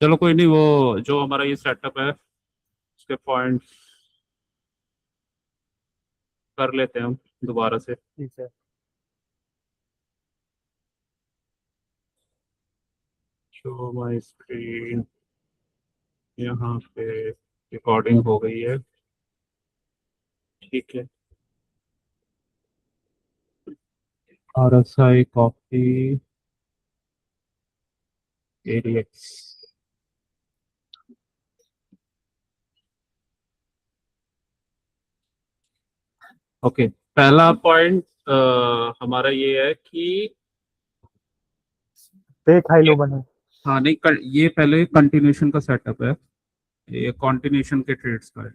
चलो कोई नहीं, वो जो हमारा ये सेटअप है उसके पॉइंट कर लेते हैं हम दोबारा से। जी सर। शो माई स्क्रीन, यहाँ पे रिकॉर्डिंग हो गई है। ठीक है। RSI copy ADX। ओके, पहला पॉइंट हमारा ये है कि एक हाई ये, लो बने। हाँ नहीं ये पहले कंटिन्यूशन का सेटअप है, ये कंटिन्यूशन के ट्रेड्स का है।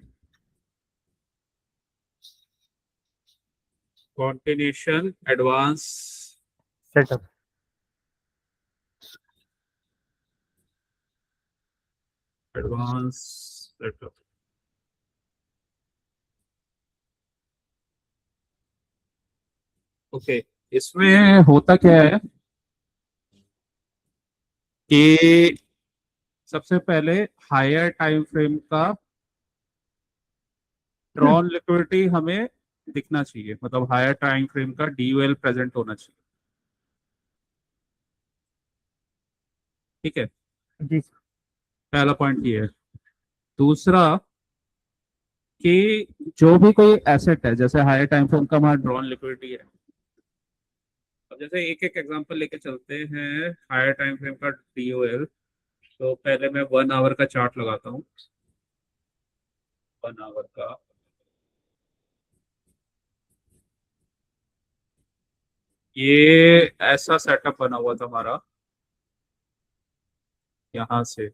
Continuation advance, setup. Advance setup. Okay, इसमें होता क्या है कि सबसे पहले हायर टाइम फ्रेम का ड्रॉन लिक्विडिटी हमें दिखना चाहिए, मतलब हायर टाइम फ्रेम का DOL प्रेजेंट होना चाहिए। ठीक है, जी सर। पहला पॉइंट ये है। दूसरा कि जो भी कोई एसेट है, जैसे हायर टाइम फ्रेम का हमारा ड्रॉन लिक्विडिटी है, अब जैसे एक एक एग्जांपल लेके चलते हैं हायर टाइम फ्रेम का DOL। तो पहले मैं 1 आवर का चार्ट लगाता हूँ। 1 आवर का, ये ऐसा सेटअप बना हुआ था हमारा यहाँ से।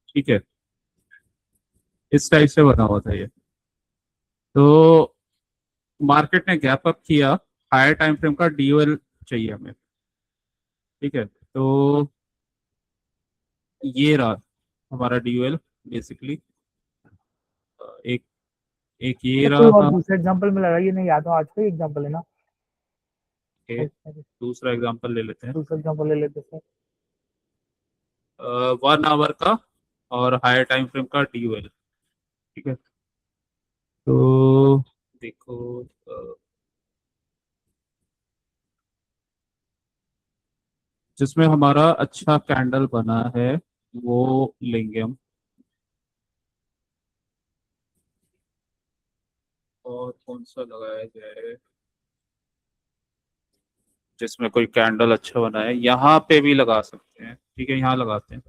ठीक है, इस टाइप से बना हुआ था ये। तो मार्केट ने गैप अप किया, हायर टाइम फ्रेम का DOL चाहिए हमें। ठीक है, तो ये रहा हमारा DOL बेसिकली। एक एक ये सर कोई और रहा। दूसरे एग्जांपल में लगाइए, नहीं या तो आज का ही एग्जांपल है ना। एक दूसरा एग्जांपल ले लेते हैं। दूसरा एग्जांपल ले लेते सर। 1 आवर का और हायर टाइम फ्रेम का DOL। ठीक है, तो देखो, जिसमें हमारा अच्छा कैंडल बना है वो लेंगे हम। और कौन सा लगाया जाए जिसमें कोई कैंडल अच्छा बना है, यहाँ पे भी लगा सकते हैं। ठीक है, यहाँ लगाते हैं।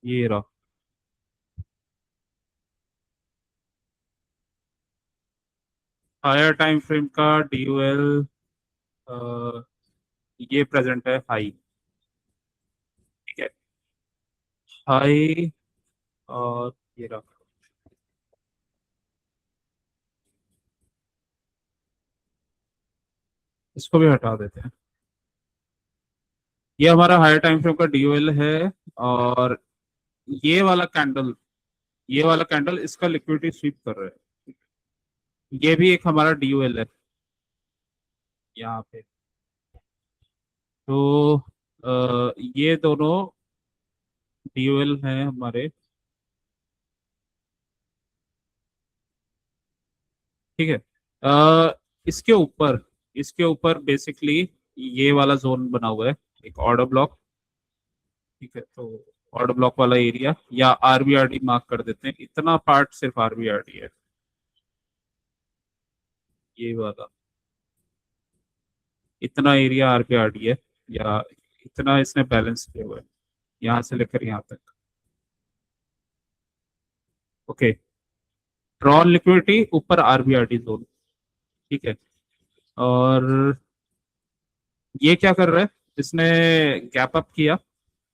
ये रहा। हायर टाइम फ्रेम का DOL, ये प्रेजेंट है हाई। ठीक है, हाई, और ये रहा। इसको भी हटा देते हैं। ये हमारा हायर टाइम फ्रेम का DOL है। और ये वाला कैंडल, ये वाला कैंडल इसका लिक्विडिटी स्वीप कर रहा है। ये भी एक हमारा DOL है यहाँ पे। तो ये दोनों DOL हैं हमारे। ठीक है, इसके ऊपर, इसके ऊपर बेसिकली ये वाला जोन बना हुआ है, एक ऑर्डर ब्लॉक। ठीक है, तो ऑर्डर ब्लॉक वाला एरिया या RBRD मार्क कर देते हैं, इतना पार्ट सिर्फ RBRD है, ये वाला इतना एरिया RBRD है, या इतना इसने बैलेंस किया हुआ है यहाँ से लेकर यहाँ तक। ओके, ड्रॉन लिक्विडिटी ऊपर RBRD जोन। ठीक है, और ये क्या कर रहा है, इसने गैप अप किया,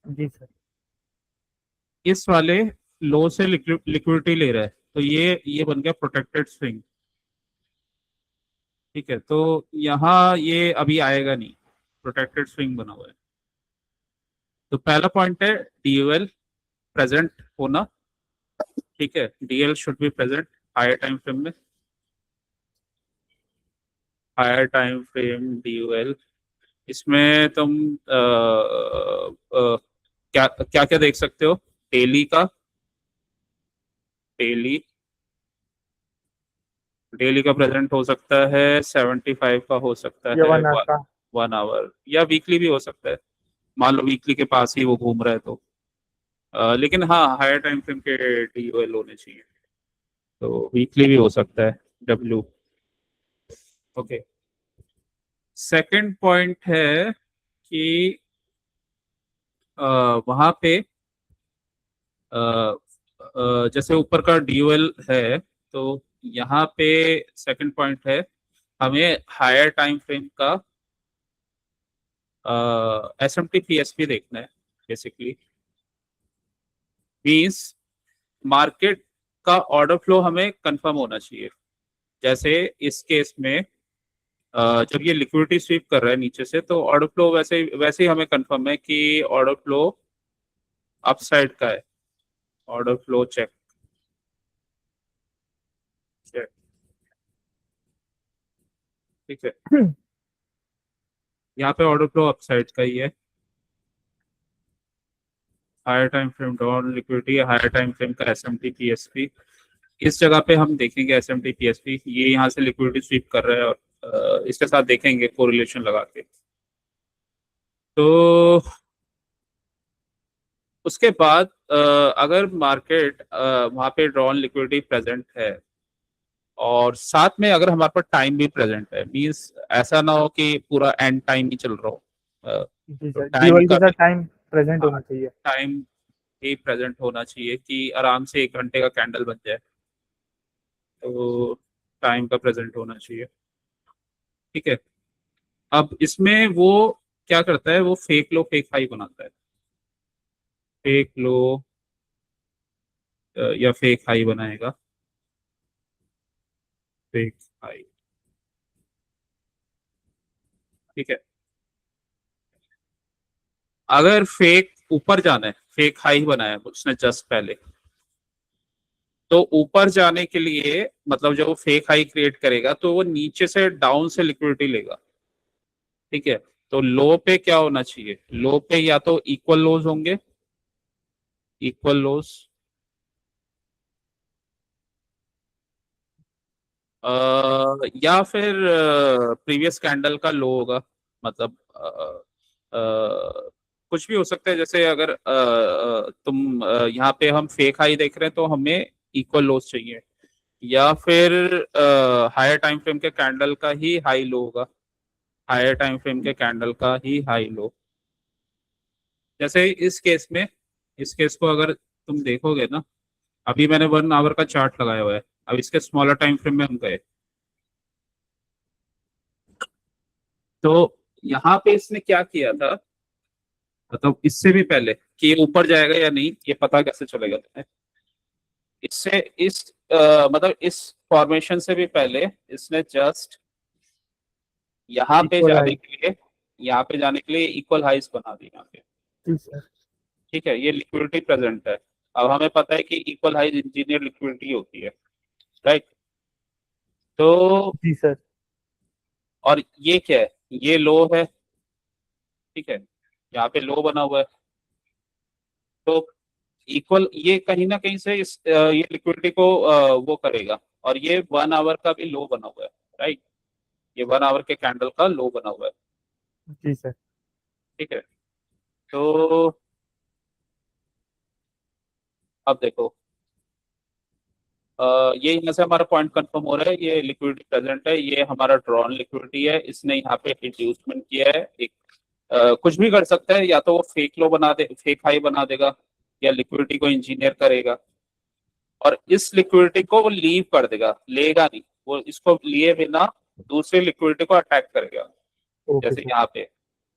जी सर। इस वाले लो से लिक्विडिटी ले रहा है, तो ये बन गया प्रोटेक्टेड स्विंग। ठीक है, तो यहाँ ये अभी आएगा नहीं, प्रोटेक्टेड स्विंग बना हुआ है। तो पहला पॉइंट है DOL प्रेजेंट होना। ठीक है, DL should be present higher time frame में। हायर टाइम फ्रेम DOL, इसमें तुम क्या क्या क्या देख सकते हो? डेली का, डेली डेली का प्रेजेंट हो सकता है, 75 का हो सकता ये है, 1 आवर का। 1 आवर, या वीकली भी हो सकता है। मान लो वीकली के पास ही वो घूम रहा है तो लेकिन हाँ, हायर टाइम फ्रेम के DOL होने चाहिए, तो वीकली भी हो सकता है W। ओके, सेकंड पॉइंट है कि वहां पे जैसे ऊपर का DOL है, तो यहाँ पे सेकंड पॉइंट है, हमें हायर टाइम फ्रेम का SMT PSP देखना है। बेसिकली मींस मार्केट का ऑर्डर फ्लो हमें कंफर्म होना चाहिए। जैसे इस केस में जब ये लिक्विडिटी स्वीप कर रहा है नीचे से, तो ऑर्डर फ्लो वैसे वैसे ही हमें कंफर्म है कि ऑर्डर फ्लो अपसाइड का है। ऑर्डर फ्लो चेक चेक, ठीक है, यहाँ पे ऑर्डर फ्लो अपसाइड का ही है। Higher time frame down liquidity, higher time frame का SMT PSP, इस जगह पे हम देखेंगे SMT PSP, ये यहाँ से लिक्विडिटी स्वीप कर रहा है, और इसके साथ देखेंगे कोरिलेशन लगा के। तो उसके बाद अगर मार्केट वहाँ पे ड्रॉन लिक्विडिटी प्रेजेंट है, और साथ में अगर हमारे पास टाइम भी प्रेजेंट है, मींस ऐसा ना हो कि पूरा एंड टाइम ही चल रहा हो, जी तो सर, टाइम DOL के का साथ भी, टाइम प्रेजेंट हाँ, होना चाहिए। टाइम ही प्रेजेंट होना चाहिए कि आराम से 1 घंटे का कैंडल बन जाए, तो टाइम का प्रेजेंट होना चाहिए। ठीक है, अब इसमें वो क्या करता है, वो फेक लो फेक हाई बनाता है। फेक लो या फेक हाई बनाएगा, फेक हाई, ठीक है। अगर फेक ऊपर जाना है, फेक हाई बनाया उसने जस्ट पहले, तो ऊपर जाने के लिए मतलब जब वो फेक हाई क्रिएट करेगा, तो वो नीचे से डाउन से लिक्विडिटी लेगा, ठीक है। तो लो पे क्या होना चाहिए? लो पे या तो इक्वल लोज होंगे, इक्वल लोज, या फिर प्रीवियस कैंडल का लो होगा। मतलब कुछ भी हो सकता है। जैसे अगर तुम यहाँ पे हम फेक हाई देख रहे हैं, तो हमें इक्वल लोज चाहिए, या फिर हायर टाइम फ्रेम के कैंडल का ही हाई लो होगा, हायर टाइम फ्रेम के कैंडल का ही हाई लो। जैसे इस केस को अगर तुम देखोगे ना, अभी मैंने 1 आवर का चार्ट लगाया हुआ है, अब इसके स्मॉलर टाइम फ्रेम में हम गए, तो यहाँ पे इसने क्या किया था, मतलब इससे भी पहले कि ये ऊपर जाएगा या नहीं ये पता कैसे चलेगा तुम्हें, इससे इस मतलब इस फॉर्मेशन से भी पहले इसने जस्ट यहाँ पे इक्वल जाने हाई। के लिए, यहाँ पे जाने के लिए इक्वल हाइज बना दी यहाँ पे, जी सर। ठीक है। ये लिक्विडिटी प्रेजेंट है। अब हमें पता है कि इक्वल हाइज इंजीनियर लिक्विडिटी होती है, राइट। तो जी सर। और ये क्या है? ये लो है, ठीक है, यहाँ पे लो बना हुआ है, तो इक्वल ये कहीं ना कहीं से ये लिक्विडिटी को वो करेगा, और ये 1 आवर का भी लो बना हुआ है, राइट। ये 1 आवर के कैंडल का लो बना हुआ है, जी सर। ठीक है। तो अब देखो, ये यहाँ से हमारा पॉइंट कंफर्म हो रहा है, ये लिक्विडिटी प्रेजेंट है, ये हमारा ड्रॉन लिक्विडिटी है, इसने यहाँ पे इंड्यूसमेंट किया है एक, कुछ भी कर सकता है, या तो वो फेक लो बना दे, फेक हाई बना देगा, या लिक्विडिटी को इंजीनियर करेगा, और इस लिक्विडिटी को वो लीव कर देगा, लेगा नहीं, वो इसको लिए बिना दूसरे लिक्विडिटी को अटैक करेगा, ओके जैसे सर। यहाँ पे,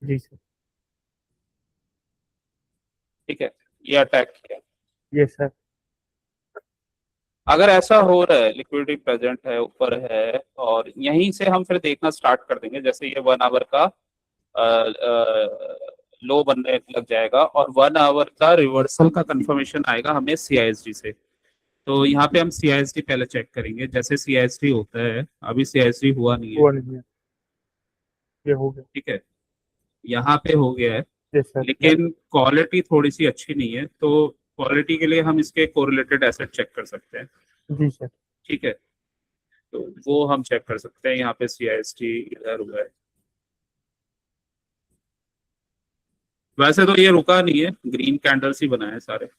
जी सर। ठीक है, ये अटैक किया। Yes sir. अगर ऐसा हो रहा है, लिक्विडिटी प्रेजेंट है, ऊपर है, और यहीं से हम फिर देखना स्टार्ट कर देंगे, जैसे ये 1 आवर का लो बनने लग जाएगा, और 1 आवर का रिवर्सल का कंफर्मेशन आएगा हमें CISD से। तो यहाँ पे हम CISD पहले चेक करेंगे, जैसे CISD होता है, अभी CISD हुआ नहीं है, वो नहीं है। ये हो गया। ठीक है, यहाँ पे हो गया है, यस सर। लेकिन क्वालिटी थोड़ी सी अच्छी नहीं है, तो क्वालिटी के लिए हम इसके कोरिलेटेड एसेट चेक कर सकते हैं। जी सर। ठीक है, तो वो हम चेक कर सकते हैं। यहाँ पे CIST इधर हुआ है। वैसे तो ये रुका नहीं है, ग्रीन कैंडल्स ही बनाए हैं सारे,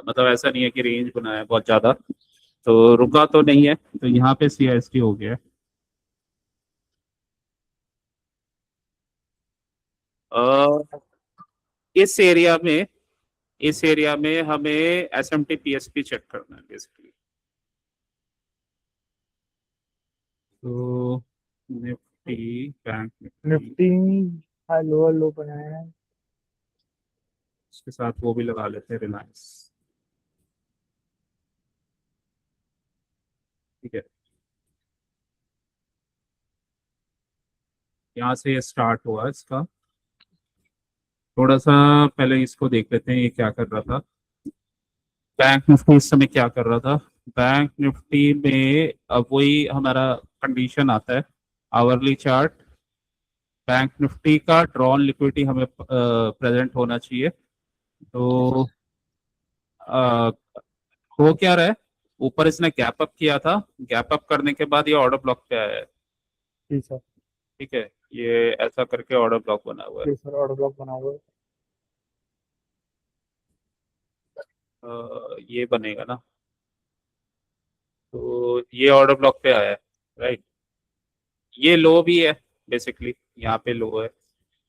मतलब ऐसा नहीं है कि रेंज बनाया है बहुत ज्यादा, तो रुका तो नहीं है। तो यहाँ पे CIST हो गया है। अ, इस एरिया में हमें SMT PSP चेक करना है बेसिकली। तो Nifty, bank Nifty, Nifty high lower लो बनाया है। इसके साथ वो भी लगा लेते हैं, रिलायंस। ठीक है, यहाँ से ये स्टार्ट हुआ इसका। थोड़ा सा पहले इसको देख लेते हैं, ये क्या कर रहा था। बैंक निफ्टी इस समय क्या कर रहा था। बैंक निफ्टी में अब वही हमारा कंडीशन आता है, आवरली चार्ट। बैंक निफ्टी का ड्रॉन लिक्विडिटी हमें प्रेजेंट होना चाहिए। तो अ, हो क्या रहा है, ऊपर इसने गैप अप किया था, गैप अप करने के बाद ये ऑर्डर ब्लॉक पे आया है। जी सर। ठीक है, ये ऐसा करके ऑर्डर ब्लॉक बना हुआ है। जी सर, ऑर्डर ब्लॉक बना हुआ है। ये बनेगा ना, तो ये ऑर्डर ब्लॉक पे आया है, राइट। ये लो भी है बेसिकली, यहाँ पे लो है।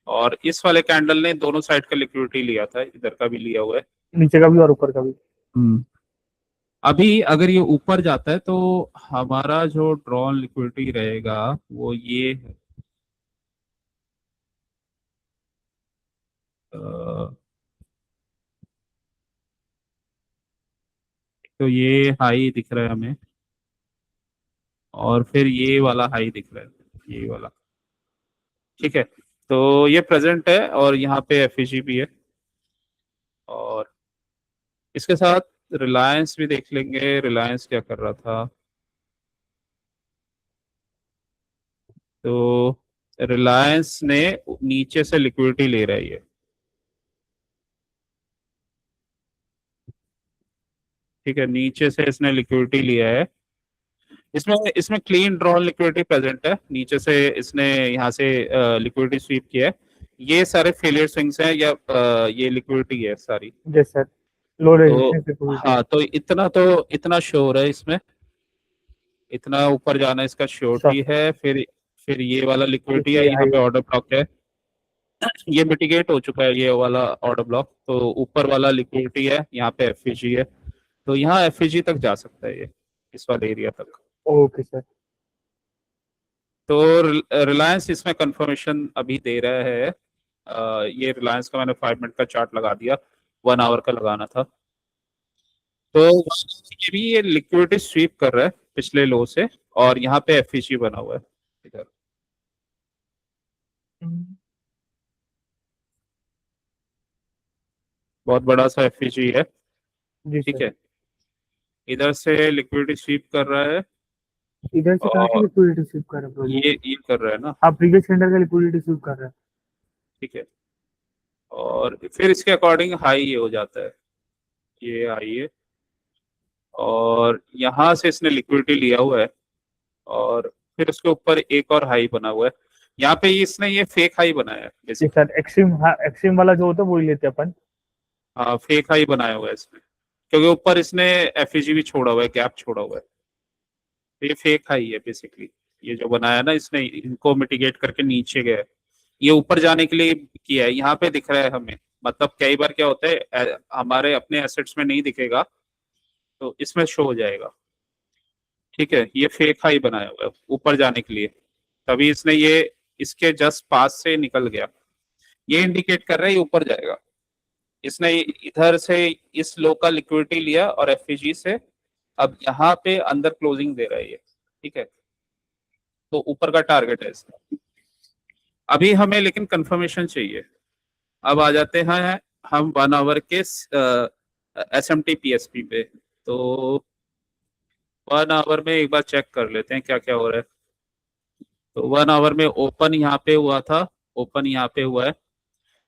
और इस वाले कैंडल ने दोनों साइड का लिक्विडिटी लिया था, इधर का भी लिया हुआ है। नीचे का भी और ऊपर का भी। हम्म अभी अगर ये ऊपर जाता है तो हमारा जो ड्रॉन लिक्विडिटी रहेगा वो ये है। अ, तो ये हाई दिख रहा है हमें, और फिर ये वाला हाई दिख रहा है, ये वाला। ठीक है, तो ये प्रेजेंट है, और यहाँ पे FEG भी है। और इसके साथ रिलायंस भी देख लेंगे, रिलायंस क्या कर रहा था। तो रिलायंस ने नीचे से लिक्विडिटी ले रही है। ठीक है, नीचे से इसने लिक्विडिटी लिया है। इसमें इसमें क्लीन ड्रॉन लिक्विडिटी प्रेजेंट है, नीचे से इसने यहाँ से लिक्विडिटी स्वीप किया है। ये सारे फेलियर स्विंग्स हैं, या ये लिक्विडिटी है सारी। Yes sir. लो तो रेजिस्टेंस लिक्विडिटी। हाँ, तो इतना श्योर है इसमें, इतना ऊपर जाना इसका श्योरिटी है। फिर ये वाला लिक्विडिटी है, ये यहाँ हाई। पे ऑर्डर ब्लॉक है। ये मिटिगेट हो चुका है ये वाला ऑर्डर ब्लॉक, तो ऊपर वाला लिक्विडिटी है, यहाँ पे FEG है। तो यहाँ FEG तक जा सकता है ये, इस वाले एरिया तक। Okay sir. तो रिलायंस इसमें कंफर्मेशन अभी दे रहा है। ये रिलायंस का मैंने 5 मिनट का चार्ट लगा दिया, 1 आवर का लगाना था। तो ये भी ये लिक्विडिटी स्वीप कर रहा है पिछले लो से, और यहाँ पे FEG बना हुआ है इधर। बहुत बड़ा सा FEG है। जी ठीक सर। है, इधर से लिक्विडिटी स्वीप कर रहा है, इधर से कहाँ से और लिक्विडिटी स्वीप कर रहे हैं प्रभु? ये कर रहा है ना। आप प्रीवियस कैंडल का लिक्विडिटी स्वीप कर रहे हैं। ठीक है, और फिर इसके अकॉर्डिंग हाई ये हो जाता है, ये हाई है। और यहाँ से इसने लिक्विडिटी लिया हुआ है, और फिर उसके ऊपर एक और हाई बना हुआ है। यहाँ पे इसने ये फेक हाई बनाया है जी बेसिकली। सर, एक्सट्रीम एक्सट्रीम वाला जो होता है वही लेते हैं अपन। हाँ, फेक हाई बनाया हुआ है इसने, क्योंकि ऊपर इसने FEG भी छोड़ा हुआ है, गैप छोड़ा हुआ है। तो ये फेक हाई है बेसिकली, ये जो बनाया ना इसने, इनको मिटिगेट करके नीचे गया है। ये ऊपर जाने के लिए किया है, यहाँ पे दिख रहा है हमें। मतलब कई बार क्या होता है, हमारे अपने एसेट्स में नहीं दिखेगा, तो इसमें शो हो जाएगा। ठीक है, ये फेक हाई बनाया हुआ है ऊपर जाने के लिए, तभी इसने ये इसके जस्ट पास से निकल गया। ये इंडिकेट कर रहा है ये ऊपर जाएगा। इसने इधर से इस लो का लिक्विडिटी लिया, और FEG से अब यहाँ पे अंदर क्लोजिंग दे रहा है ये। ठीक है, तो ऊपर का टारगेट है इसका। अभी हमें लेकिन कंफर्मेशन चाहिए। अब आ जाते हैं हम 1 आवर के SMT PSP पे। तो 1 आवर में एक बार चेक कर लेते हैं क्या क्या हो रहा है। तो 1 आवर में ओपन यहाँ पे हुआ था, ओपन यहाँ पे हुआ है।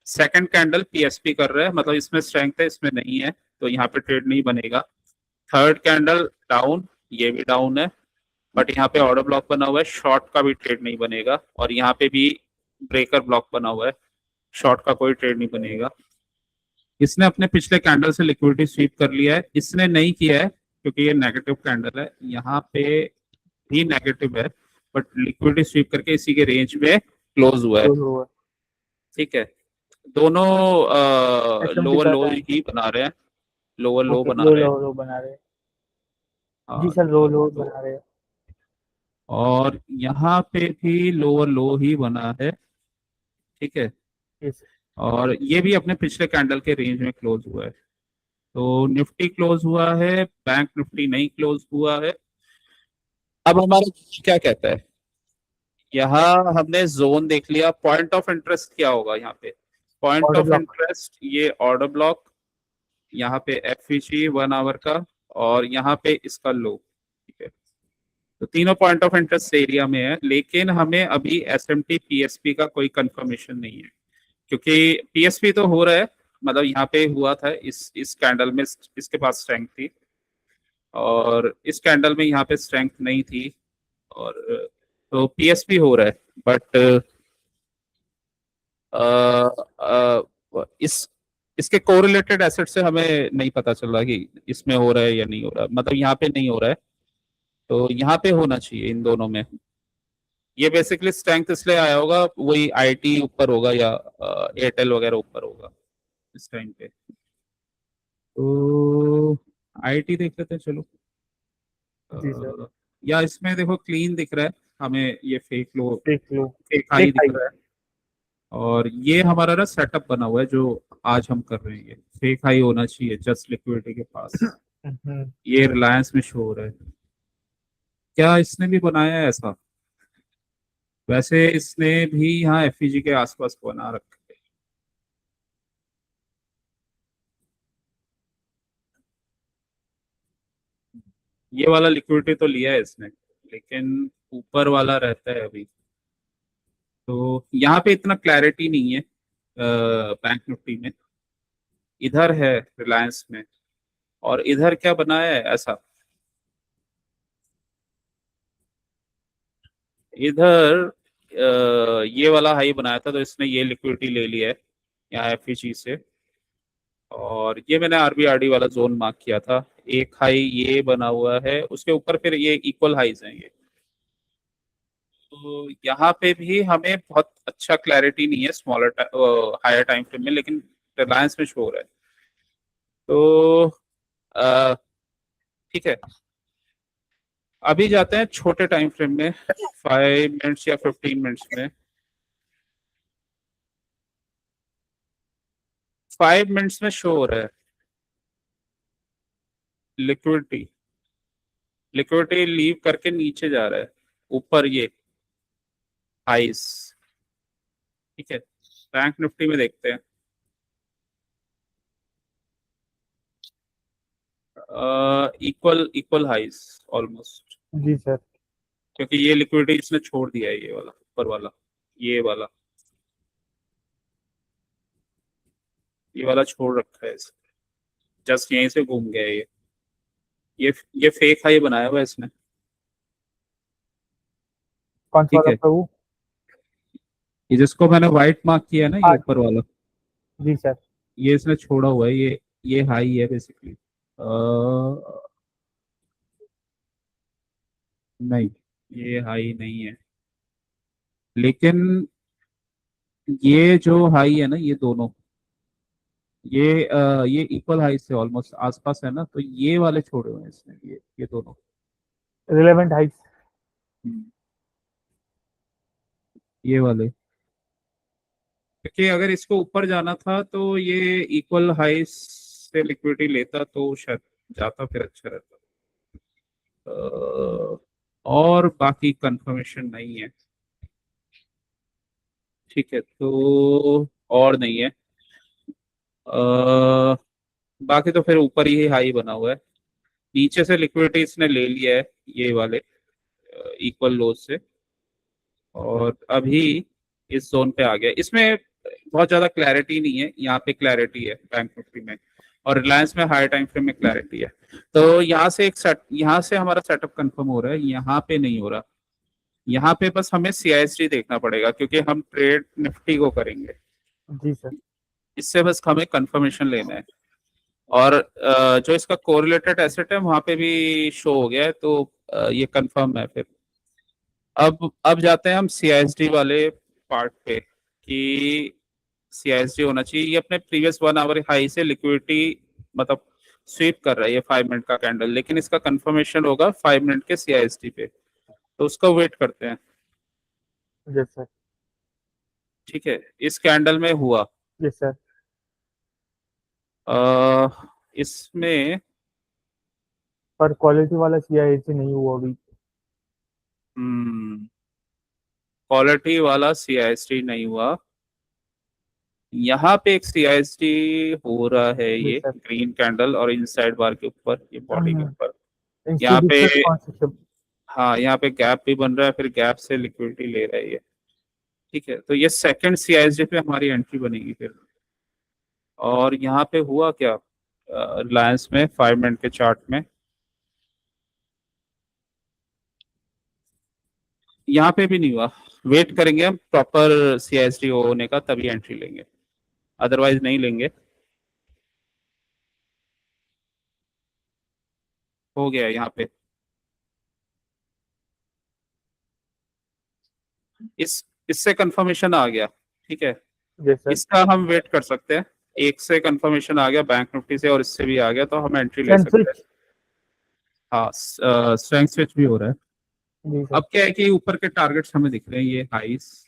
सेकंड कैंडल पीएसपी कर रहा है, मतलब इसमें स्ट्रेंथ है, इसमें नहीं है, तो यहाँ पे ट्रेड नहीं बनेगा। थर्ड कैंडल डाउन, ये भी डाउन है, बट यहाँ पे ऑर्डर ब्लॉक बना हुआ है, शॉर्ट का भी ट्रेड नहीं बनेगा। और यहाँ पे भी ब्रेकर ब्लॉक बना हुआ है, शॉर्ट का कोई ट्रेड नहीं बनेगा। इसने अपने पिछले कैंडल से लिक्विडिटी स्वीप कर लिया है, इसने नहीं किया है क्योंकि ये नेगेटिव कैंडल है, यहाँ पे भी नेगेटिव है, बट लिक्विडिटी स्वीप करके इसी के रेंज में क्लोज हुआ है। क्लोज हुआ। ठीक है, दोनों SMT लोअर कर लो रहा है। ही बना रहे हैं, लोअर लो ओके, बना लो रहे हैं। लो लो बना रहे हैं। जी हाँ, सर, लो लो तो बना रहे हैं। और यहाँ पे भी लोअर लो ही बना है। ठीक है, यस। और ये भी अपने पिछले कैंडल के रेंज में क्लोज हुआ है। तो निफ्टी क्लोज हुआ है, बैंक निफ्टी नहीं क्लोज हुआ है। अब हमारा क्या कहता है, यहाँ हमने जोन देख लिया, पॉइंट ऑफ इंटरेस्ट क्या होगा यहाँ पे? Point order of block. Interest ये ऑर्डर ब्लॉक, यहाँ पे एफईजी 1 आवर का, और यहाँ पे इसका लो। ठीक है, तो तीनों पॉइंट ऑफ इंटरेस्ट एरिया में है, लेकिन हमें अभी एसएमटी पीएसपी का कोई कंफर्मेशन नहीं है, क्योंकि पीएसपी तो हो रहा है, मतलब यहाँ पे हुआ था, इस कैंडल में इसके पास स्ट्रेंथ थी, और इस कैंडल में यहाँ पे स्ट्रेंथ नहीं थी, और तो पीएसपी हो रहा है, बट इस इसके कोरिलेटेड एसेट से हमें नहीं पता चल रहा कि इसमें हो रहा है या नहीं हो रहा है, मतलब यहाँ पे नहीं हो रहा है, तो यहाँ पे होना चाहिए इन दोनों में। ये बेसिकली स्ट्रेंथ इसलिए आया होगा, वही आईटी ऊपर होगा या एयरटेल वगैरह ऊपर होगा इस टाइम पे। तो आईटी देख लेते हैं, चलो। जी सर। या इसमें देखो क्लीन दिख रहा है हमें, ये फेक लो, देख लो। फेक हाई देख दिख आई। रहा है, और ये हमारा ना सेटअप बना हुआ है जो आज हम कर रहे हैं, ये फेक हाई होना चाहिए जस्ट लिक्विडिटी के पास। हम्म। ये रिलायंस में शो हो रहा है, क्या इसने भी बनाया है ऐसा? वैसे इसने भी यहाँ एफईजी के आसपास बना रखा है। ये वाला लिक्विडिटी तो लिया है इसने, लेकिन ऊपर वाला रहता है अभी, तो यहाँ पे इतना क्लैरिटी नहीं है बैंक निफ्टी में। इधर है रिलायंस में, और इधर क्या बनाया है ऐसा, इधर ये वाला हाई बनाया था, तो इसने ये लिक्विडिटी ले लिया है यहाँ एफईजी से, और ये मैंने आरबीआरडी वाला जोन मार्क किया था। एक हाई ये बना हुआ है, उसके ऊपर फिर ये इक्वल हाइज हैं ये, तो यहाँ पे भी हमें बहुत अच्छा क्लैरिटी नहीं है स्मॉलर हायर टाइम फ्रेम में, लेकिन रिलायंस में शो हो रहा है। तो अ, ठीक है, अभी जाते हैं छोटे टाइम फ्रेम में, 5 मिनट्स या 15 मिनट्स में। 5 मिनट्स में शो हो रहा है लिक्विडिटी, लिक्विडिटी लीव करके नीचे जा रहा है, ऊपर ये हाइस। ठीक है, बैंक निफ्टी में देखते हैं, इक्वल इक्वल हाइस ऑलमोस्ट, जी सर। क्योंकि ये लिक्विडिटी इसने छोड़ दिया है, ये वाला ऊपर वाला, ये वाला, ये वाला छोड़ रखा है इसने, जस्ट यहीं से घूम गया है ये फेक हाई बनाया हुआ है इसने। कौन सा ठीक वाला है, प्रभु? ये जिसको मैंने व्हाइट मार्क किया है ना, ये हाँ। ऊपर वाला, जी सर। ये इसने छोड़ा हुआ है, ये हाई है बेसिकली। नहीं, ये हाई नहीं है, लेकिन ये जो हाई है ना, ये दोनों, ये इक्वल हाई से ऑलमोस्ट आसपास है ना, तो ये वाले छोड़े हुए हैं इसने, ये दोनों। Relevant Heights. हम्म, ये वाले, क्योंकि अगर इसको ऊपर जाना था तो ये इक्वल हाई से लिक्विडिटी लेता तो शायद जाता, फिर अच्छा रहता। और बाकी कंफर्मेशन नहीं है। ठीक है, तो और नहीं है। अ, बाकी तो फिर ऊपर ही हाई बना हुआ है, नीचे से लिक्विडिटी इसने ले लिया है ये वाले इक्वल लो से, और अभी इस जोन पे आ गया। इसमें बहुत ज्यादा क्लैरिटी नहीं है, यहाँ पे क्लैरिटी है बैंक निफ्टी में, और रिलायंस में हाई टाइम फ्रेम में क्लैरिटी है। तो यहाँ से एक सेट, यहाँ से हमारा सेटअप कंफर्म हो रहा है, यहाँ पे नहीं हो रहा। यहाँ पे बस हमें सीआईएसटी देखना पड़ेगा, क्योंकि हम ट्रेड निफ्टी को करेंगे। जी सर। इससे बस हमें कंफर्मेशन लेना है। और जो इसका कोरिलेटेड एसेट है वहां पे भी शो हो गया है, तो ये कंफर्म है फिर। अब जाते हैं हम सीआईएसडी वाले पार्ट पे, कि सीआईएसडी होना चाहिए। ये अपने प्रीवियस 1 आवर हाई से लिक्विडिटी मतलब स्वीप कर रहा है ये 5 मिनट का कैंडल, लेकिन इसका कंफर्मेशन होगा 5 मिनट के सीआईएसडी पे, तो उसका वेट करते हैं। Yes sir. ठीक है, इस कैंडल में हुआ यस सर। इसमें पर क्वालिटी वाला CIAC नहीं हुआ अभी। क्वालिटी वाला सीआईएसडी नहीं हुआ। यहाँ पे एक सीआईएसडी हो रहा है, जी ये सर। ग्रीन कैंडल और इनसाइड बार के ऊपर, ये बॉडी के ऊपर। यहाँ पे, इंस्टीट्यूशनल स्पॉन्सरशिप। हाँ यहाँ पे गैप भी बन रहा है, फिर गैप से लिक्विडिटी ले रहा है ये। ठीक है, तो ये सेकंड सीआईएसडी पे हमारी एंट्री बनेगी फिर। और यहाँ पे हुआ क्या रिलायंस में 5 मिनट के चार्ट में, यहाँ पे भी नहीं हुआ। वेट करेंगे हम प्रॉपर सीआईएसडी होने का, तभी एंट्री लेंगे, अदरवाइज नहीं लेंगे। हो गया यहाँ पे। इससे कंफर्मेशन आ गया। ठीक है, यस सर। इसका हम वेट कर सकते हैं। एक से कंफर्मेशन आ गया बैंक निफ्टी से, और इससे भी आ गया, तो हम एंट्री ले कैन सकते हैं। स्विच। हाँ, स्ट्रेंथ स्विच भी हो रहा है। जी सर। अब क्या है कि ऊपर के टारगेट्स हमें दिख रहे हैं, ये हाइस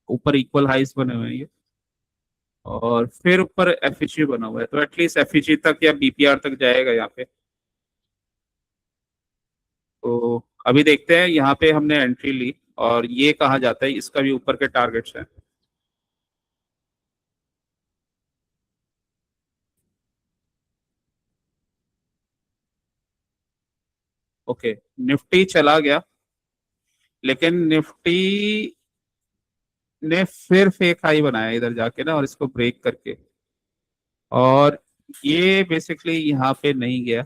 ऊपर इक्वल हाइस बने हुए हैं ये, और फिर ऊपर एफईजी बना हुआ है, तो एटलीस्ट एफईजी तक या बीपीआर तक जाएगा यहाँ पे। तो अभी देखते हैं, यहाँ पे हमने एंट्री ली, और ये कहाँ जाता है, इसका भी ऊपर के टारगेट्स हैं। ओके, निफ्टी चला गया, लेकिन निफ्टी ने फिर फेक हाई बनाया इधर जाके ना, और इसको ब्रेक करके, और ये बेसिकली यहाँ पे नहीं गया।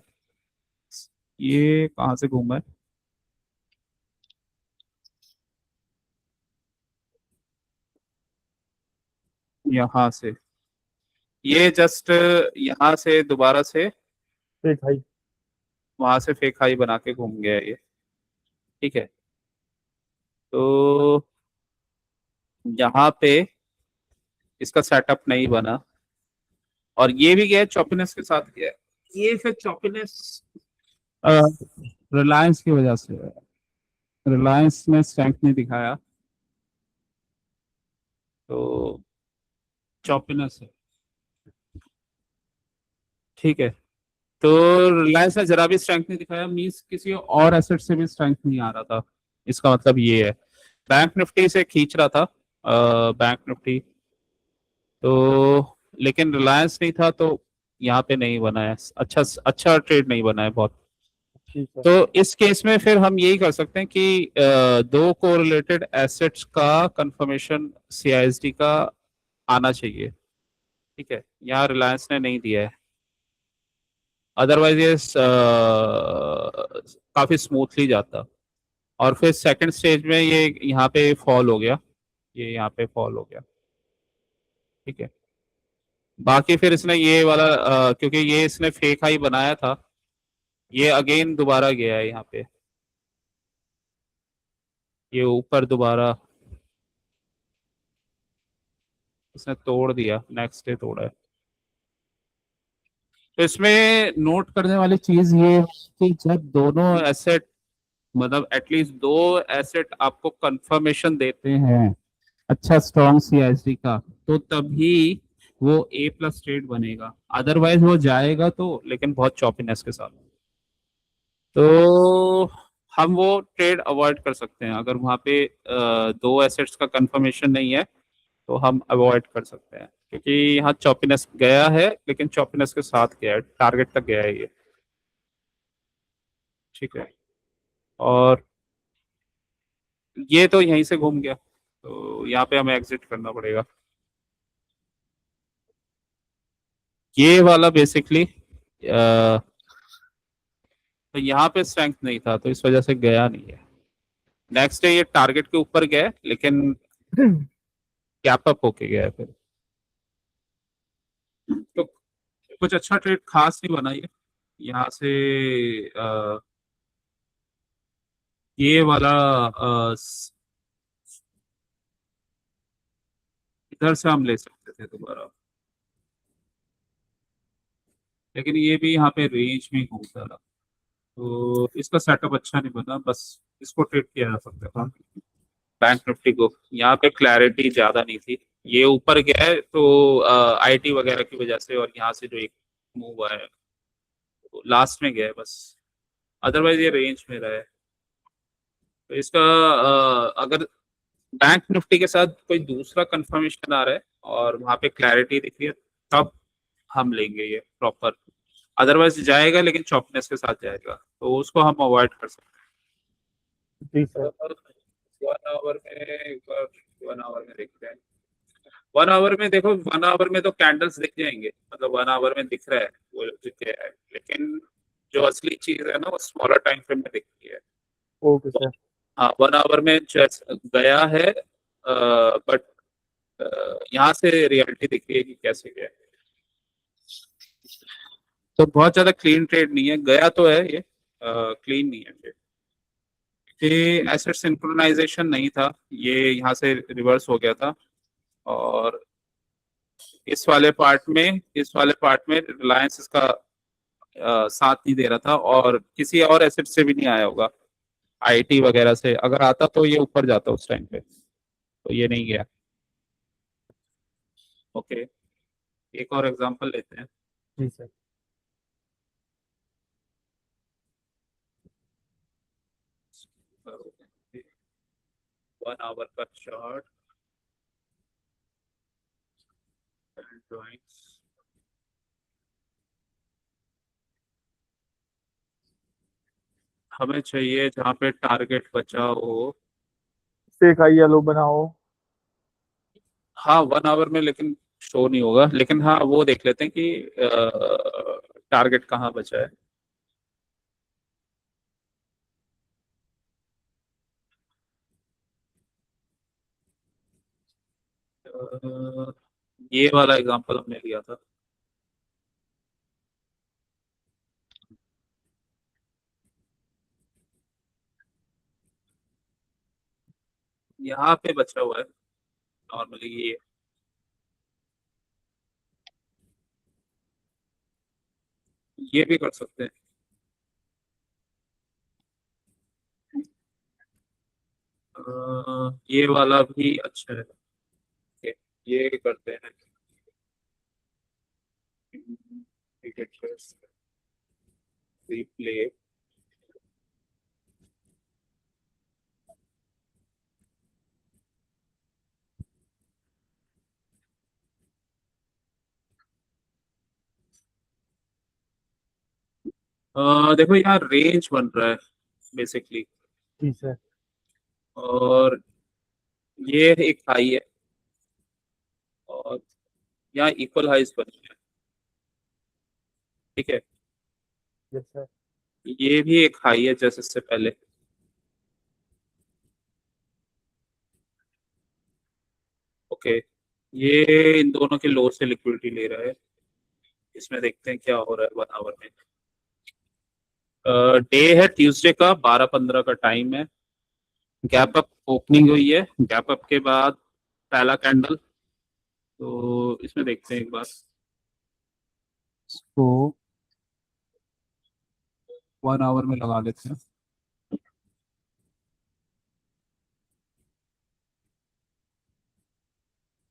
ये कहाँ से घूमा है, यहाँ से। ये जस्ट यहाँ से दोबारा से ठीक भाई। वहां से फेक हाई बना के घूम गया ये। ठीक है, तो यहाँ पे इसका सेटअप नहीं बना, और ये भी गया चॉपिनेस के साथ गया। ये फिर चॉपिनेस रिलायंस की वजह से, रिलायंस ने स्ट्रेंथ नहीं दिखाया, तो चॉपिनेस है। ठीक है, तो रिलायंस ने जरा भी स्ट्रेंथ नहीं दिखाया, मींस किसी और एसेट से भी स्ट्रेंथ नहीं आ रहा था, इसका मतलब ये है। बैंक निफ्टी से खींच रहा था बैंक निफ्टी, तो लेकिन रिलायंस नहीं था, तो यहाँ पे नहीं बना है, अच्छा अच्छा ट्रेड नहीं बना है बहुत। ठीक है। तो इस केस में फिर हम यही कर सकते हैं कि दो कोरिलेटेड एसेट्स का कंफर्मेशन सीआईएसडी का आना चाहिए। ठीक है, यहाँ रिलायंस ने नहीं दिया है, अदरवाइज ये काफी स्मूथली जाता। और फिर सेकंड स्टेज में ये यहाँ पे फॉल हो गया, ये यहाँ पे फॉल हो गया। ठीक है, बाकी फिर इसने ये वाला क्योंकि ये इसने फेक हाई बनाया था, ये अगेन दोबारा गया है यहाँ पे, ये ऊपर दोबारा इसने तोड़ दिया, नेक्स्ट डे तोड़ा है। तो इसमें नोट करने वाली चीज ये है कि जब दोनों एसेट, मतलब एटलीस्ट दो एसेट आपको कंफर्मेशन देते हैं अच्छा स्ट्रॉन्ग सीआईएसडी का, तो तभी वो ए प्लस ट्रेड बनेगा, अदरवाइज वो जाएगा तो, लेकिन बहुत चॉपीनेस के साथ। तो हम वो ट्रेड अवॉइड कर सकते हैं, अगर वहाँ पे दो एसेट्स का कंफर्मेशन नहीं है, तो हम अवॉइड कर सकते हैं, क्योंकि यहाँ चॉपीनेस गया है, लेकिन चॉपीनेस के साथ गया है, टारगेट तक गया है ये। ठीक है, और ये तो यहीं से घूम गया, तो यहाँ पे हमें एग्जिट करना पड़ेगा। ये वाला बेसिकली तो यहाँ पे स्ट्रेंथ नहीं था, तो इस वजह से गया नहीं है। नेक्स्ट है, ये टारगेट के ऊपर गया है, लेकिन गैप अप होके गया है फिर। तो कुछ अच्छा ट्रेड खास नहीं बना ये। यहाँ से ये वाला इधर से हम ले सकते थे दोबारा, लेकिन ये भी यहाँ पे रेंज में घूमता रहा, तो इसका सेटअप अच्छा नहीं बना, बस इसको ट्रेड किया जा सकता था। बैंक निफ्टी को यहाँ पे क्लैरिटी ज्यादा नहीं थी। ये ऊपर गया है तो आईटी वगैरह की वजह से, और यहाँ से जो एक मूव आया है तो लास्ट में गया है बस, अदरवाइज ये रेंज में रहा है। तो इसका अगर बैंक निफ्टी के साथ कोई दूसरा कंफर्मेशन आ रहा है और वहां पे क्लैरिटी दिख रही है, तब हम लेंगे ये प्रॉपर। अदरवाइज जाएगा, लेकिन चॉपनेस के साथ जाएगा, तो उसको हम अवॉइड कर सकते जी सर। हैं। 1 आवर में एक बार, 1 आवर में देखते हैं। 1 आवर में देखो, 1 आवर में तो कैंडल्स दिख जाएंगे, मतलब 1 आवर में दिख रहा है वो दिख गया है, लेकिन जो असली चीज है ना, वो स्मॉलर टाइम फ्रेम में दिखती है। Okay sir. हाँ, 1 आवर में गया है, बट यहाँ से रियलिटी दिख रही है कि कैसे गया है। तो बहुत ज्यादा क्लीन ट्रेड नहीं है, गया तो है ये, क्लीन नहीं है ट्रेड। ये एसेट सिंक्रोनाइजेशन नहीं था, ये यहाँ से रिवर्स हो गया था, और इस वाले पार्ट में रिलायंस इसका साथ नहीं दे रहा था, और किसी और एसेट से भी नहीं आया होगा। आईटी वगैरह से अगर आता तो ये ऊपर जाता उस टाइम पे, तो ये नहीं गया। ओके, एक और एग्जांपल लेते हैं। जी सर। 1 आवर का चार्ट ड्राइंग्स। हमें चाहिए जहाँ पे टारगेट बचा हो। एक हाई येलो बनाओ। हाँ, 1 आवर में लेकिन शो नहीं होगा, लेकिन हाँ वो देख लेते हैं कि टारगेट कहाँ बचा है। ये वाला एग्जांपल हमने लिया था। यहाँ पे बचा हुआ है नॉर्मली ये भी कर सकते हैं। ये वाला भी अच्छा है। Okay, ये करते हैं। रिप्ले। देखो यहाँ रेंज बन रहा है बेसिकली, जी सर। और ये एक हाई है, और यहाँ इक्वल हाइज बन रहे हैं। ठीक है, यस सर। ये भी एक हाई है जैसे इससे पहले। ओके, ये इन दोनों के लो से लिक्विडिटी ले रहा है। इसमें देखते हैं क्या हो रहा है 1 आवर में। डे है ट्यूसडे का, 12:15 का टाइम है। गैप अप ओपनिंग हुई है, गैप अप के बाद पहला कैंडल, तो इसमें देखते हैं एक बार इसको 1 आवर में लगा लेते हैं।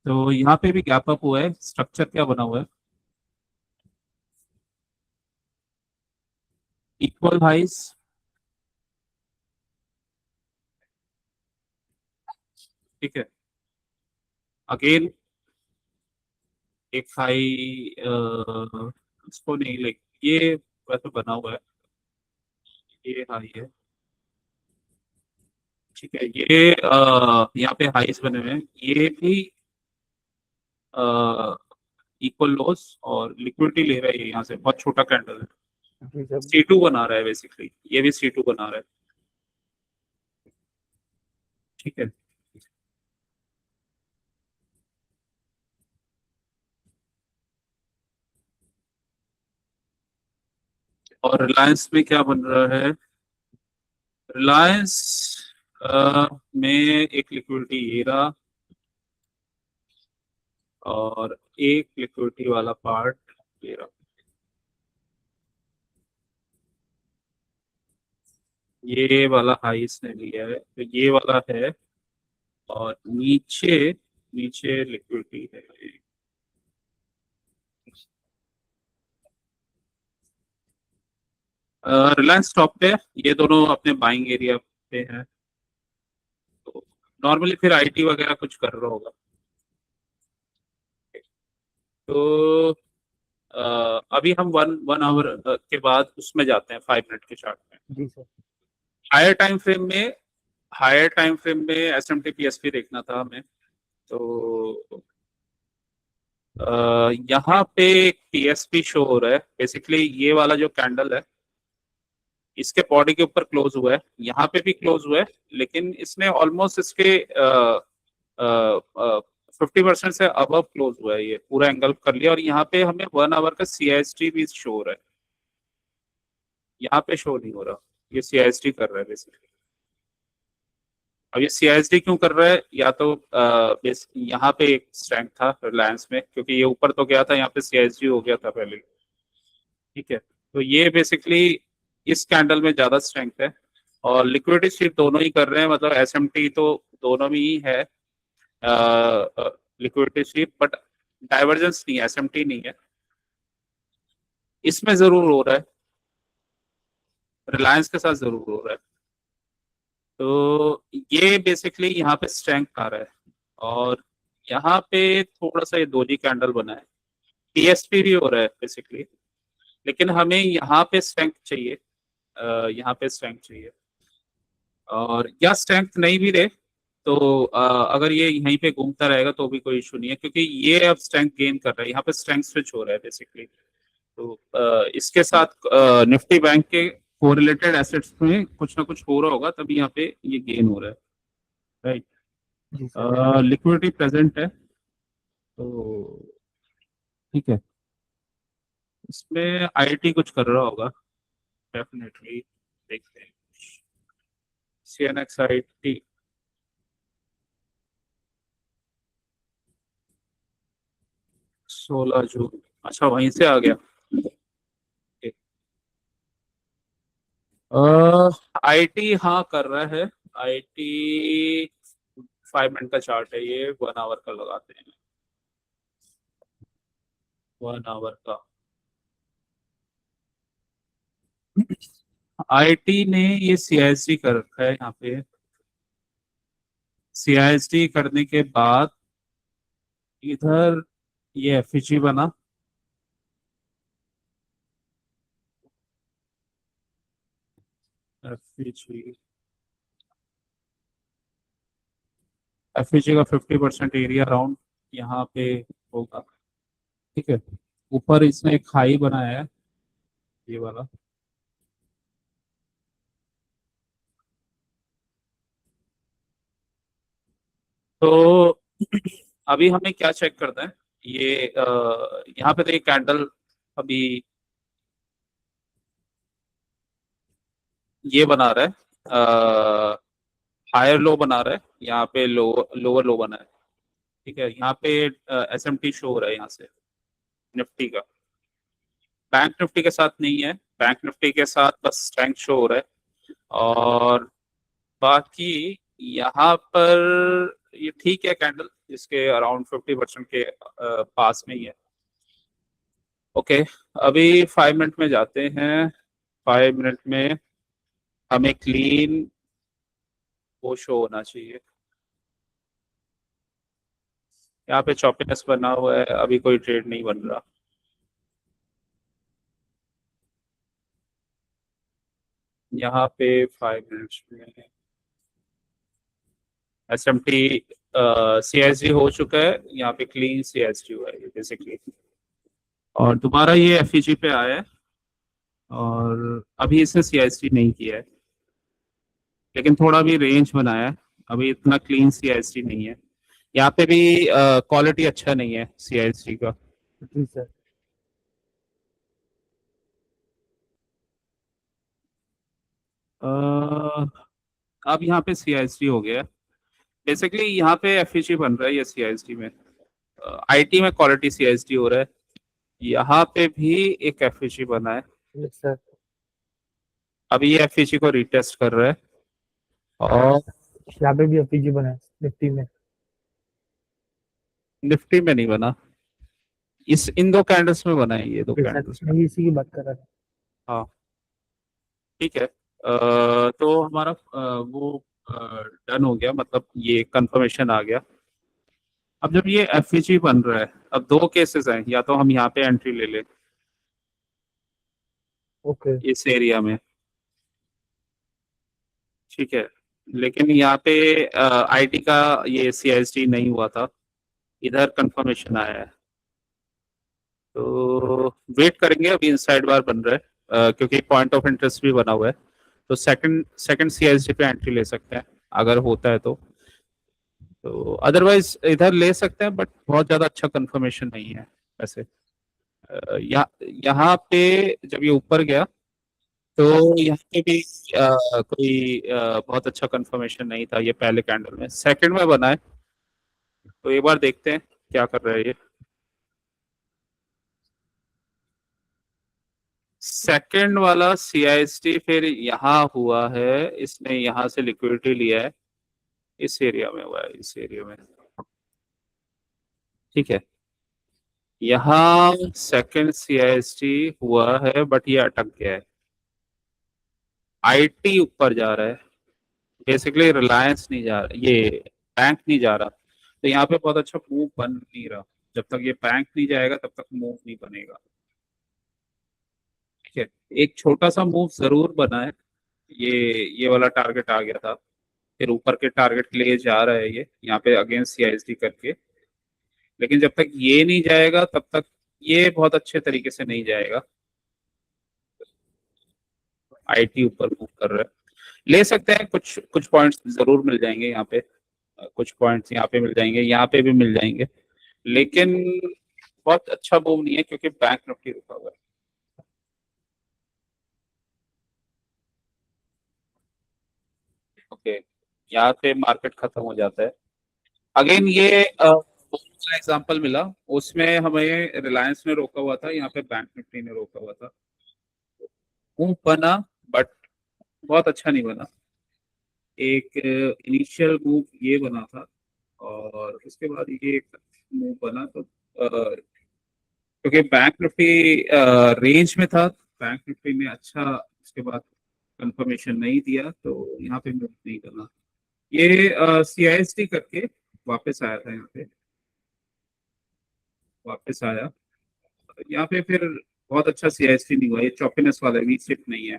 तो यहाँ पे भी गैप अप हुआ है, स्ट्रक्चर क्या बना हुआ है, इक्वल हाइज। ठीक है, अगेन एक हाई, इसको नहीं ले, ये वैसे बना हुआ है, ये हाई है। ठीक है, ये यहाँ पे हाइस बने हुए हैं, ये भी इक्वल लॉस और लिक्विडिटी ले रहा है ये यहाँ से, बहुत छोटा कैंडल है, जी सर। C2 बना रहा है बेसिकली, ये भी C2 बना रहा है। ठीक है, और रिलायंस में क्या बन रहा है? रिलायंस में एक लिक्विडिटी ये रहा, और एक लिक्विडिटी वाला पार्ट ये रहा, ये वाला हाई इसने लिया है, तो ये वाला है, और नीचे नीचे लिक्विडिटी है। रिलायंस टॉप पे है, ये दोनों अपने बाइंग एरिया पे हैं, तो नॉर्मली फिर आईटी वगैरह कुछ कर रहा होगा। तो अभी हम वन वन आवर के बाद उसमें जाते हैं 5 मिनट के चार्ट में। जी सर। हायर टाइम फ्रेम में हायर टाइम फ्रेम में एसएमटी पीएसपी देखना था हमें, तो यहाँ पे पीएसपी शो हो रहा है, बेसिकली ये वाला जो कैंडल है इसके बॉडी के ऊपर क्लोज हुआ है, यहाँ पे भी क्लोज हुआ है, लेकिन इसने ऑलमोस्ट इसके 50% से अबव क्लोज हुआ है, ये पूरा एंगल कर लिया, और यहाँ पे हमें 1 आवर का सीआईएसटी भी शो हो रहा है, यहाँ पे शो नहीं हो रहा, ये सीआईएसटी कर रहा है बेसिकली। अब ये सीआईएसडी क्यों कर रहा है? या तो यहाँ पे एक स्ट्रेंथ था रिलायंस में, क्योंकि ये ऊपर तो गया था, यहाँ पे सीआईएसडी हो गया था पहले। ठीक है, तो ये बेसिकली इस कैंडल में ज्यादा स्ट्रेंथ है, और लिक्विडिटी स्वीप दोनों ही कर रहे हैं, मतलब एसएमटी तो दोनों में ही है लिक्विडिटी स्वीप, बट डाइवर्जेंस नहीं है, एसएमटी नहीं है, इसमें जरूर हो रहा है, रिलायंस के साथ जरूर हो रहा है। तो ये बेसिकली यहाँ पे स्ट्रेंथ आ रहा है, और यहाँ पे थोड़ा सा ये दोजी कैंडल बना है, पीएसपी भी हो रहा है बेसिकली, लेकिन हमें यहाँ पे स्ट्रेंथ चाहिए, यहाँ पे स्ट्रेंथ चाहिए, और या स्ट्रेंथ नहीं भी रहे तो अगर ये यहीं पे घूमता रहेगा तो भी कोई इशू नहीं है, क्योंकि ये अब स्ट्रेंथ गेन कर रहा है, यहाँ पे स्ट्रेंथ स्विच हो रहा है बेसिकली। तो इसके साथ निफ्टी बैंक के कोरिलेटेड एसेट्स में कुछ ना कुछ हो रहा होगा, तभी यहाँ पे ये गेन हो रहा है, राइट। जी सर। लिक्विडिटी प्रेजेंट है, तो ठीक है, इसमें आईटी कुछ कर रहा होगा डेफिनेटली, देखते हैं। सीएनएक्स आईटी 16 जून, अच्छा वहीं से आ गया। आईटी हाँ कर रहा है, आईटी 5 मिनट का चार्ट है, ये 1 आवर का लगाते हैं, 1 आवर का। आईटी ने ये सीआईएसडी कर रखा है यहाँ पे, सीआईएसडी करने के बाद इधर ये एफईजी बना, एफईजी एफईजी का 50% एरिया राउंड यहाँ पे होगा। ठीक है, ऊपर इसने एक हाई बनाया है, ये वाला, तो अभी हमें क्या चेक करना है, ये यहाँ पे तो ये कैंडल अभी ये बना रहा है, हायर लो बना रहा है, यहाँ पे लोअर लो बना है। ठीक है, यहाँ पे एसएमटी शो हो रहा है यहाँ से निफ्टी का, बैंक निफ्टी के साथ नहीं है, बैंक निफ्टी के साथ बस स्ट्रेंथ शो हो रहा है, और बाकी यहाँ पर ये ठीक है कैंडल, इसके अराउंड 50% के पास में ही है। ओके, अभी 5 मिनट में जाते हैं, 5 मिनट में हमें क्लीन वो शो होना चाहिए, यहाँ पे चॉपीनेस बना हुआ है, अभी कोई ट्रेड नहीं बन रहा, यहाँ पे 5 मिनट्स में SMT CSG हो चुका है, यहाँ पे क्लीन CSG हुआ है बेसिकली, और दोबारा ये FEG पे आया है, और अभी इसने CSG नहीं किया है, लेकिन थोड़ा भी रेंज बनाया है, अभी इतना क्लीन CSG नहीं है। यहाँ पे भी क्वालिटी अच्छा नहीं है CSG का। जी सर। अ, अब यहाँ पे CSG हो गया है, बेसिकली यहाँ पे FEG बन रहा है ये CSG में, IT में क्वालिटी CSG हो रहा है, यहाँ पे भी एक FEG बना है, यस सर। अभी ये FEG को रीटेस्ट कर रहा है, और यहाँ पे भी एफपीजी बना है निफ्टी में। निफ्टी में नहीं बना, इस इन दो कैंडल्स में बना है, ये दो जी सर, कैंडल्स में। मैं इसी की बात कर रहा था। हाँ ठीक है, तो हमारा वो डन हो गया, मतलब ये कंफर्मेशन आ गया। अब जब ये FEG बन रहा है, अब दो केसेस हैं, या तो हम यहाँ पे एंट्री ले लें ओके। इस एरिया में, ठीक है, लेकिन यहाँ पे IT का ये CSD नहीं हुआ था, इधर कंफर्मेशन आया है, तो वेट करेंगे, अभी इनसाइड बार बन रहा है, क्योंकि पॉइंट ऑफ इंटरेस्ट भी बना हुआ है, तो सेकंड सेकंड CSD पे एंट्री ले सकते हैं अगर होता है तो अदरवाइज इधर ले सकते हैं, बट बहुत ज्यादा अच्छा कंफर्मेशन नहीं है वैसे। यहाँ पे जब ये ऊपर गया, तो यहाँ पे भी कोई बहुत अच्छा कंफर्मेशन नहीं था, ये पहले कैंडल में, सेकंड में बना है, तो एक बार देखते हैं क्या कर रहा है ये। सेकंड वाला CISD फिर यहाँ हुआ है, इसने यहाँ से लिक्विडिटी लिया है, इस एरिया में हुआ है, इस एरिया में, ठीक है, यहाँ सेकंड CISD हुआ है, बट ये अटक गया है, IT ऊपर जा रहा है, बेसिकली रिलायंस नहीं जा रहा, ये बैंक नहीं जा रहा, तो यहाँ पे बहुत अच्छा मूव बन नहीं रहा, जब तक ये बैंक नहीं जाएगा तब तक मूव नहीं बनेगा, ठीक है। एक छोटा सा मूव जरूर बना है, ये वाला टारगेट आ गया था, फिर ऊपर के टारगेट के लिए जा रहा है ये, यहाँ पे अगेंस्ट CISD करके, लेकिन जब तक ये नहीं जाएगा तब तक ये बहुत अच्छे तरीके से नहीं जाएगा। IT ऊपर मूव कर रहा है, ले सकते हैं, कुछ कुछ पॉइंट्स जरूर मिल जाएंगे यहाँ पे, कुछ पॉइंट्स यहाँ पे मिल जाएंगे, यहाँ पे भी मिल जाएंगे, लेकिन बहुत अच्छा मूव नहीं है, क्योंकि बैंक निफ्टी रुका हुआ है। ओके, यहाँ पे मार्केट खत्म हो जाता है, अगेन ये एग्जांपल मिला, उसमें हमें रिलायंस ने रोका हुआ था, यहाँ पे बैंक निफ्टी ने रोका हुआ था, मूव बना, बट बहुत अच्छा नहीं बना। एक इनिशियल मूव ये बना था, और उसके बाद ये एक मूव बना, तो क्योंकि बैंक निफ्टी रेंज में था, बैंक निफ्टी ने अच्छा उसके बाद कंफर्मेशन नहीं दिया, तो यहाँ पे मूव नहीं करना, ये CISD करके वापस आया था, यहाँ पे वापस आया, यहाँ पे फिर बहुत अच्छा CISD नहीं हुआ, ये चॉपीनेस वाला वी शिफ्ट नहीं है,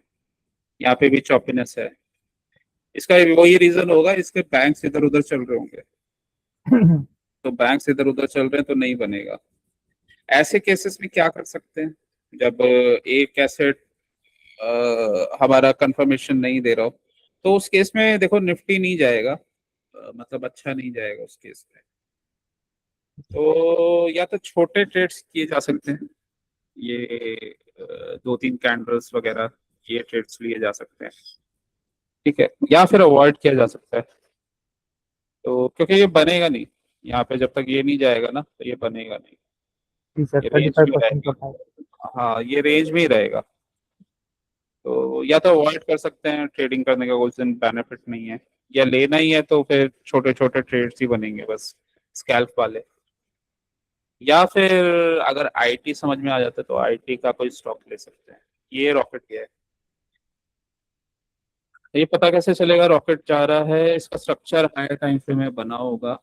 यहाँ पे भी चॉपीनेस है, इसका वही रीजन होगा, इसके बैंक इधर उधर चल रहे होंगे, तो बैंक इधर उधर चल रहे हैं तो नहीं बनेगा। ऐसे केसेस में क्या कर सकते हैं, जब एक एसेट हमारा कंफर्मेशन नहीं दे रहा हो, तो उस केस में देखो निफ्टी नहीं जाएगा, मतलब अच्छा नहीं जाएगा उस केस में, तो या तो छोटे ट्रेड्स किए जा सकते हैं, ये दो तीन कैंडल्स वगैरह, ये ट्रेड्स लिए जा सकते हैं, ठीक है, या फिर अवॉइड किया जा सकता है, तो क्योंकि ये बनेगा नहीं, यहाँ पे जब तक ये नहीं जाएगा ना, तो ये बनेगा नहीं, जी सर, ये थर्टी रेंज फाइव में परसेंट का रहेगा, था। हाँ ये रेंज में ही रहेगा, तो या तो अवॉइड कर सकते हैं, ट्रेडिंग करने का कोई बेनिफिट नहीं है, या लेना ही है तो फिर छोटे छोटे ट्रेड्स ही बनेंगे बस, स्कैल्प वाले, या फिर अगर IT समझ में आ जाता है तो IT का कोई स्टॉक ले सकते हैं। ये रॉकेट गया है, ये पता कैसे चलेगा रॉकेट जा रहा है, इसका स्ट्रक्चर हाई टाइम फ्रेम में बना होगा,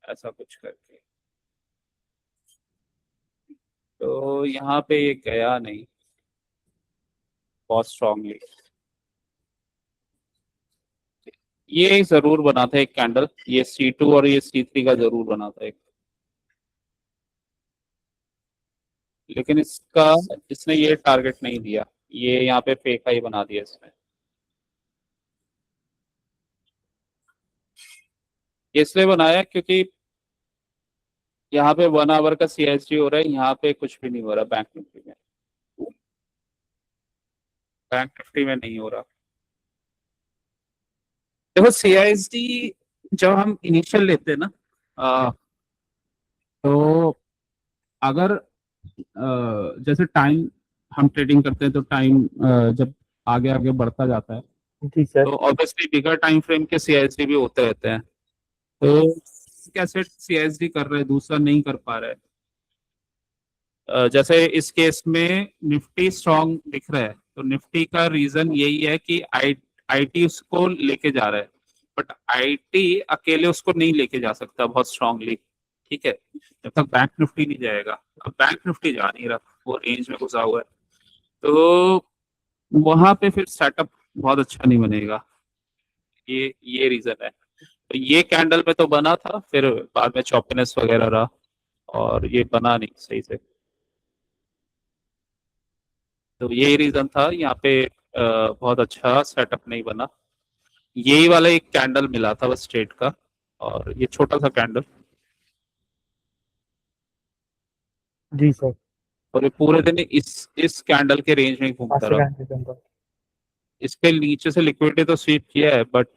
ऐसा कुछ करके, तो यहाँ पे ये गया नहीं बहुत स्ट्रांगली, ये जरूर बना था एक कैंडल, ये C2 और ये C3 का जरूर बना था एक, लेकिन इसने ये टारगेट नहीं दिया, ये यहाँ पे फेक हाई बना दिया इसने। ये इसलिए बनाया क्योंकि यहाँ पे 1 आवर का CSG हो रहा है, यहाँ पे कुछ भी नहीं हो रहा बैंक निफ्टी में, बैंक निफ्टी में नहीं हो रहा। देखो CISD जब हम इनिशियल लेते हैं ना, तो अगर जैसे टाइम हम ट्रेडिंग करते हैं तो टाइम जब आगे आगे बढ़ता जाता है जी सर। तो ऑब्वियसली बिगर टाइम फ्रेम के CISD भी होते रहते हैं। तो कैसे CISD कर रहे हैं, दूसरा नहीं कर पा रहा है। जैसे इस केस में निफ्टी स्ट्रांग दिख रहा है, तो निफ्टी का रीजन यही है कि आईटी उसको लेके जा रहा है, बट आईटी अकेले उसको नहीं लेके जा सकता बहुत स्ट्रांगली, ठीक है, जब तक बैंक निफ्टी नहीं जाएगा। अब बैंक निफ्टी जा नहीं रहा, वो रेंज में घुसा हुआ है, तो वहां पे फिर सेटअप बहुत अच्छा नहीं बनेगा। ये रीजन है। तो ये कैंडल में तो बना था, फिर बाद में चॉपीनेस वगैरह रहा और ये बना नहीं सही से, तो यही रीजन था यहाँ पे बहुत अच्छा सेटअप नहीं बना। यही वाला एक कैंडल मिला था बस स्ट्रेट का, और ये छोटा सा कैंडल, जी सर। और ये पूरे दिन इस कैंडल के रेंज में ही घूमता 80 रहा। घंटे के अंदर। इसके नीचे से लिक्विडिटी तो स्वीप किया है, बट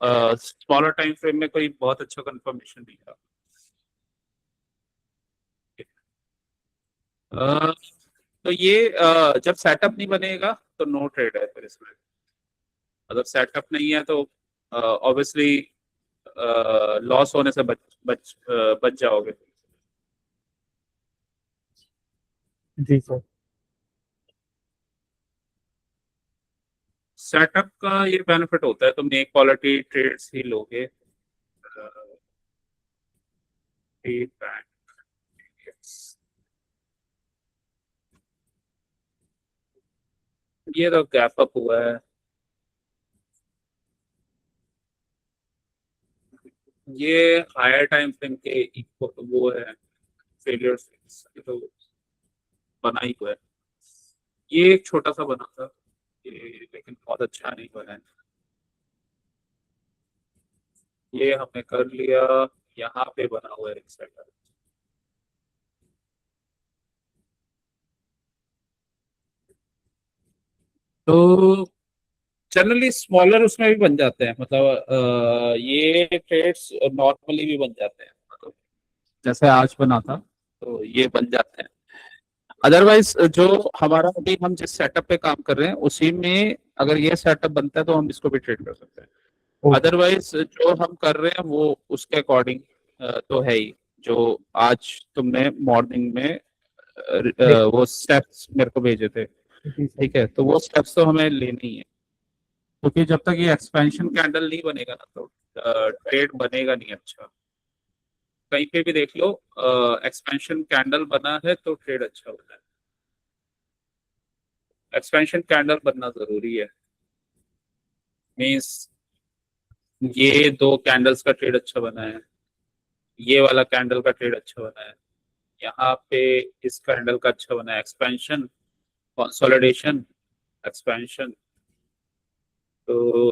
स्मॉलर टाइम फ्रेम में कोई बहुत अच्छा कंफर्मेशन नहीं था। अ, तो ये जब सेटअप नहीं बनेगा तो नो ट्रेड है फिर इसमें। अगर सेटअप नहीं है तो ऑब्वियसली लॉस होने से बच जाओगे। जी सर। सेटअप का ये बेनिफिट होता है, तुम एक क्वालिटी ट्रेड्स ही लोगे। ये तो गैप अप हुआ है, ये हायर टाइम फ्रेम के वो है फेलियर, तो बना ही हुआ है। ये एक छोटा सा बना था ये, लेकिन बहुत अच्छा नहीं बना है। ये हमने कर लिया, यहाँ पे बना हुआ है एक सेटअप। तो जनरली स्मॉलर उसमें भी बन जाते हैं, मतलब ये ट्रेड्स नॉर्मली भी बन जाते हैं, मतलब जैसे आज बना था तो ये बन जाते हैं। अदरवाइज जो हमारा अभी हम जिस सेटअप पे काम कर रहे हैं उसी में अगर ये सेटअप बनता है तो हम इसको भी ट्रेड कर सकते हैं। ओके। अदरवाइज जो हम कर रहे हैं वो उसके अकॉर्डिंग तो है ही, जो आज तुमने मॉर्निंग में देख। वो स्टेप्स मेरे को भेजे थे, जी सर। ठीक है, तो वो स्टेप्स तो हमें लेने ही है, क्योंकि जब तक ये एक्सपेंशन कैंडल नहीं बनेगा ना तो ट्रेड बनेगा नहीं अच्छा। कहीं पे भी देख लो, एक्सपेंशन कैंडल बना है तो ट्रेड अच्छा बना है, एक्सपेंशन कैंडल बनना जरूरी है। मीन्स ये दो कैंडल्स का ट्रेड अच्छा बना है, ये वाला कैंडल का ट्रेड अच्छा बना है, यहाँ पे इस कैंडल का अच्छा बना है, एक्सपेंशन, कंसोलिडेशन, एक्सपेंशन, तो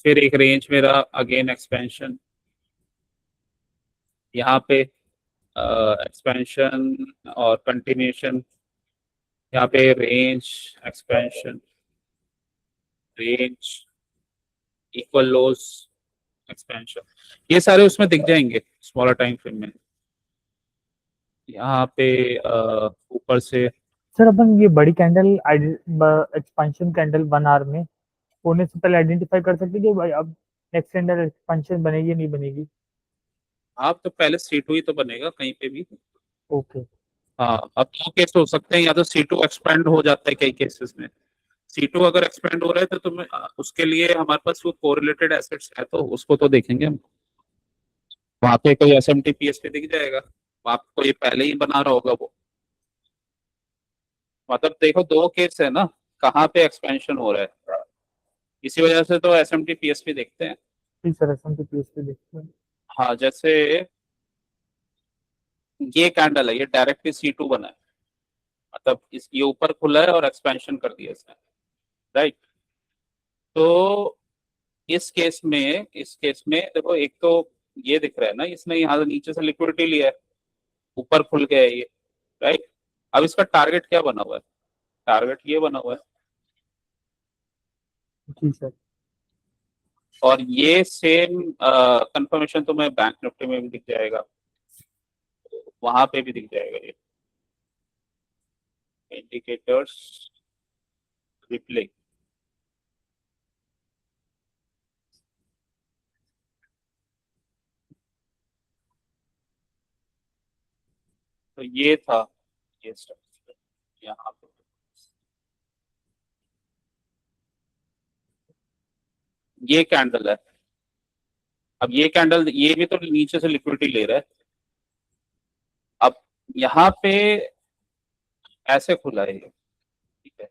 फिर एक रेंज मेरा अगेन एक्सपेंशन, यहाँ पे एक्सपेंशन और कंटिन्यूशन, यहाँ पे रेंज, एक्सपेंशन, रेंज, इक्वल लोज, एक्सपेंशन, ये सारे उसमें दिख जाएंगे स्मॉलर टाइम फ्रेम में। यहाँ पे ऊपर से सर अपन ये बड़ी कैंडल एक्सपेंशन कैंडल 1 आवर में होने से पहले आइडेंटिफाई कर सकते हैं कि भाई अब नेक्स्ट कैंडल एक्सपेंशन बनेगी या नहीं बनेगी? आप तो पहले C2 ही तो बनेगा कहीं पे भी। ओके। हाँ, अब दो केस हो सकते हैं, या तो C2 एक्सपेंड हो जाता है कई केसेस में। C2 अगर एक्सपेंड हो रहा है तो तुम्हें उसके लिए हमारे पास वो कोरिलेटेड एसेट्स है तो उसको तो देखेंगे हम, वहां पे कोई SMT पे दिख जाएगा, आपको ये पहले ही बना रहा होगा वो। मतलब देखो दो केस है ना, कहाँ पे एक्सपेंशन हो रहा है, इसी वजह से तो S M T P S P देखते हैं। जी सर, S&P PSP देखते हैं। हाँ, जैसे ये कैंडल है, ये डायरेक्टली C2 बना है, मतलब इस ये ऊपर खुला है और एक्सपेंशन कर दिया इसने, राइट। तो इस केस में देखो, एक तो ये दिख रहा है ना, इसने यहाँ नीचे से लिक्विडिटी लिया है, ऊपर खुल गया है ये, राइट। अब इसका टारगेट क्या बना हुआ है? टारगेट ये बना हुआ है, जी सर। और ये सेम कंफर्मेशन तुम्हें बैंक निफ्टी में भी दिख जाएगा, वहां पे भी दिख जाएगा ये इंडिकेटर्स रिप्ले। तो ये था, ये स्ट्रक्चर यहाँ पे, ये कैंडल है। अब ये कैंडल, ये भी तो नीचे से लिक्विडिटी ले रहा है। अब यहाँ पे ऐसे खुला है ये, ठीक है,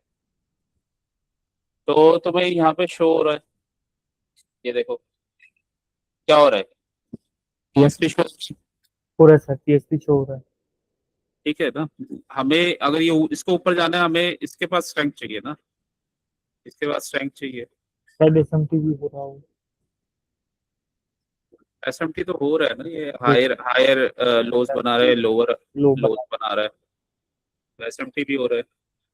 तो तुम्हें यहाँ पे शो हो रहा है, ये देखो क्या हो रहा है, पीएसपी शो, पूरा सर PSP शो हो रहा है। ठीक है ना। हमें अगर ये इसको ऊपर जाना है, हमें इसके पास स्ट्रेंथ चाहिए ना, इसके पास स्ट्रेंथ चाहिए। शायद S&P भी हो रहा हो। एसएमटी तो हो रहा है ना, ये ये हायर हायर लोज बना रहा है, लोअर लो लोज बना। बना रहा है, तो एसएमटी भी हो रहा है।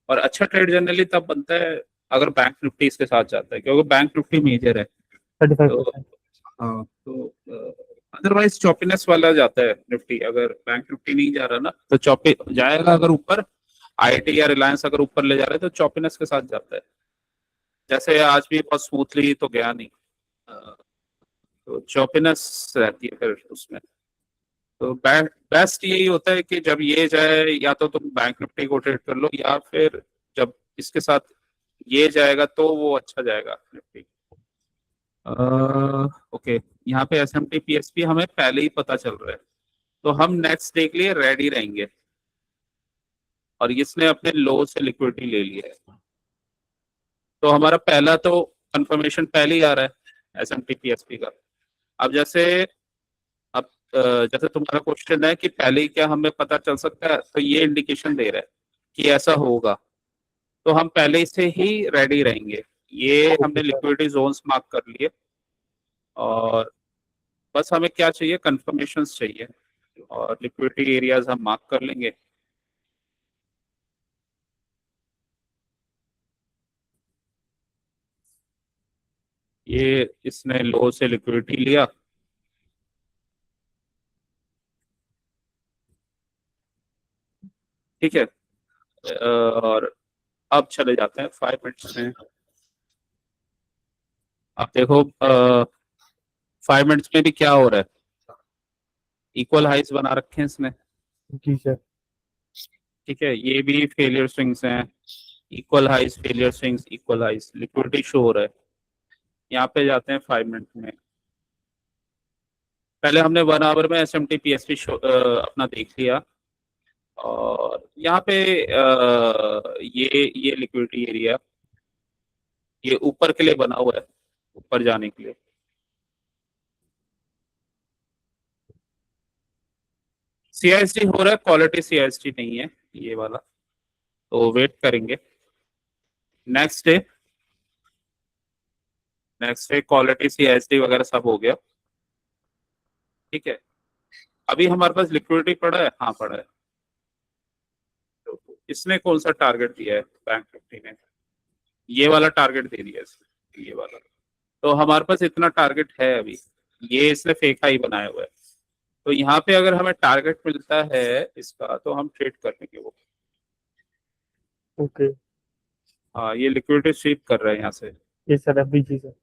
और अच्छा ट्रेड जनरली तब बनता है अगर बैंक निफ्टी इसके साथ जाता है, क्योंकि बैंक निफ्टी मेजर है। तो 35%। हाँ, तो अदरवाइज चॉपीनेस वाला जाता है निफ्टी, अगर बैंक निफ्टी नहीं जा रहा ना तो चॉपी जाएगा, अगर ऊपर आईटी या रिलायंस अगर ऊपर ले जा रहे हैं तो चॉपीनेस के साथ जाता है। जैसे आज भी बहुत स्मूथली तो गया नहीं, अ, तो चॉपीनेस रहती है फिर उसमें। तो बेस्ट यही होता है कि जब ये जाए, या तो तुम बैंक निफ्टी को ट्रेड कर लो, या फिर जब इसके साथ ये जाएगा तो वो अच्छा जाएगा निफ्टी। ओके, यहाँ पे S M T P S P हमें पहले ही पता चल रहा है, तो हम नेक्स्ट डे के लिए रेडी रहेंगे। और इसने अपने लो से लिक्विडिटी ले लिया है, तो हमारा पहला तो कंफर्मेशन पहले ही आ रहा है S M T P S P का। अब जैसे अब जैसे तुम्हारा क्वेश्चन है कि पहले ही क्या हमें पता चल सकता है, तो ये इंडिकेशन दे रहा है कि ऐसा होगा, तो हम पहले से ही रेडी रहेंगे। ये ओके हमने सर। लिक्विडिटी जोन्स मार्क कर लिए, और बस हमें क्या चाहिए, कंफर्मेशंस चाहिए, और लिक्विडिटी एरियाज हम मार्क कर लेंगे। ये इसने लो से लिक्विडिटी लिया, ठीक है, और अब चले जाते हैं 5 मिनट्स में। अब देखो 5 मिनट्स में भी क्या हो रहा है, इक्वल हाइस बना रखे हैं इसने, जी सर। ठीक है, ये भी फेलियर स्विंग्स हैं, equal highs failure swings equal highs, liquidity show हो रहा है। यहाँ पे जाते हैं 5 मिनट में। पहले हमने 1 आवर में S M T P S P अपना देख लिया, और यहाँ पे ये लिक्विडिटी एरिया ये ऊपर के लिए बना हुआ है, ऊपर जाने के लिए। सीआईएसटी हो रहा है, क्वालिटी सीआईएसटी नहीं है ये वाला, तो वेट करेंगे। नेक्स्ट डे, क्वालिटी सीआईएसटी वगैरह सब हो गया, ठीक है। अभी हमारे पास लिक्विडिटी पड़ा है, हाँ पड़ा है। तो इसने कौन सा टारगेट दिया है बैंक निफ्टी ने? ये वाला टारगेट दे दिया इसने, ये वाला। तो हमारे पास इतना टारगेट है अभी, ये इसने फेक हाई बनाया हुआ है। तो यहाँ पे अगर हमें टारगेट मिलता है इसका, तो हम ट्रेड कर लेंगे वो। ओके। हाँ, ये लिक्विडिटी स्वीप कर रहा है यहाँ से, ये सर FBG सर।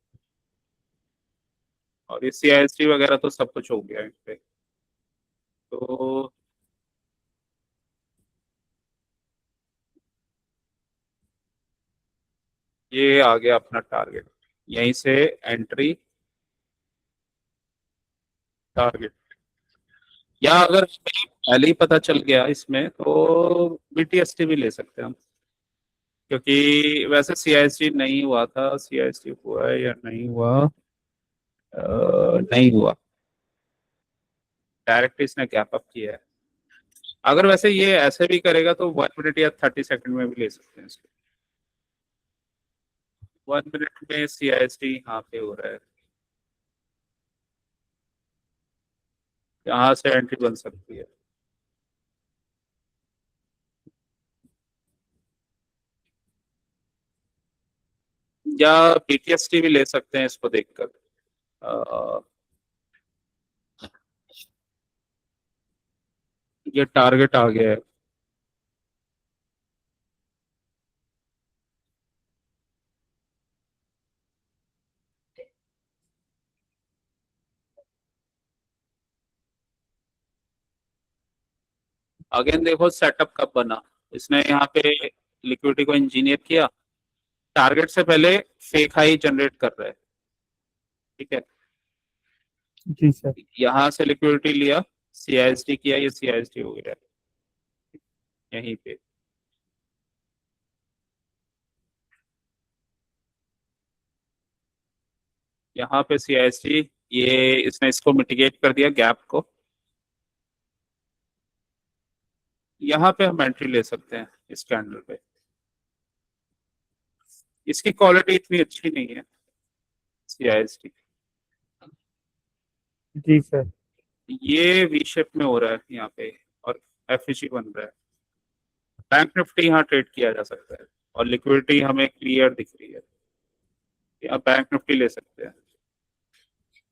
और ये सीआईएसटी वगैरह तो सब कुछ हो गया है इस पे। तो ये आ गया अपना टारगेट, यहीं से एंट्री टारगेट। या अगर हमें पहले ही पता चल गया इसमें, तो बीटीएसटी भी ले सकते हैं हम, क्योंकि वैसे सीआईएसटी नहीं हुआ था, सीआईएसटी हुआ है या नहीं हुआ, नहीं हुआ, डायरेक्ट इसने गैप अप किया है। अगर वैसे ये ऐसे भी करेगा तो 1 मिनट या 30 सेकंड में भी ले सकते हैं इसको। 1 मिनट में सीआईएसटी यहाँ पे हो रहा है, यहाँ से एंट्री बन सकती है। या पीटीएसटी भी ले सकते हैं इसको देखकर। ये टारगेट आ गया है। अगेन देखो सेटअप कब बना, इसने यहाँ पे लिक्विडिटी को इंजीनियर किया, टारगेट से पहले फेक हाई जनरेट कर रहा है, ठीक है। जी सर। यहाँ से लिक्विडिटी लिया, सीआईएसटी किया, ये सीआईएसटी हो गया यहीं पे। यहाँ पे सीआईएसटी, ये इसने इसको मिटिगेट कर दिया गैप को, यहाँ पे हम एंट्री ले सकते हैं इस कैंडल पे। इसकी क्वालिटी इतनी अच्छी नहीं है सीआईएसटी। जी सर। ये वी शेप में हो रहा है यहाँ पे और एफईसी बन रहा है। बैंक निफ्टी यहाँ ट्रेड किया जा सकता है और लिक्विडिटी हमें क्लियर दिख रही है, यहाँ बैंक निफ्टी ले सकते हैं।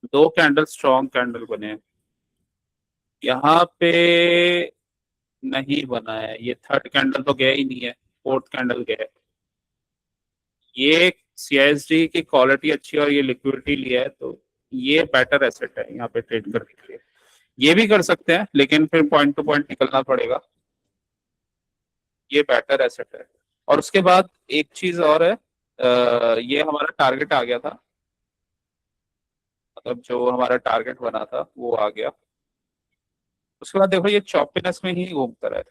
2 कैंडल स्ट्रॉन्ग कैंडल बने हैं, यहाँ पे नहीं बना है, ये 3rd कैंडल तो गया ही नहीं है, 4th कैंडल गया है। ये सीआईएसडी की क्वालिटी अच्छी है और ये लिक्विडिटी लिया है, तो ये बेटर एसेट है यहाँ पे ट्रेड करने के लिए। ये भी कर सकते हैं लेकिन फिर पॉइंट टू पॉइंट निकलना पड़ेगा, ये बेटर एसेट है। और उसके बाद एक चीज और है, ये हमारा टारगेट आ गया था, मतलब जो हमारा टारगेट बना था वो आ गया। उसके बाद देखो ये चॉपीनेस में ही घूमता रहा है,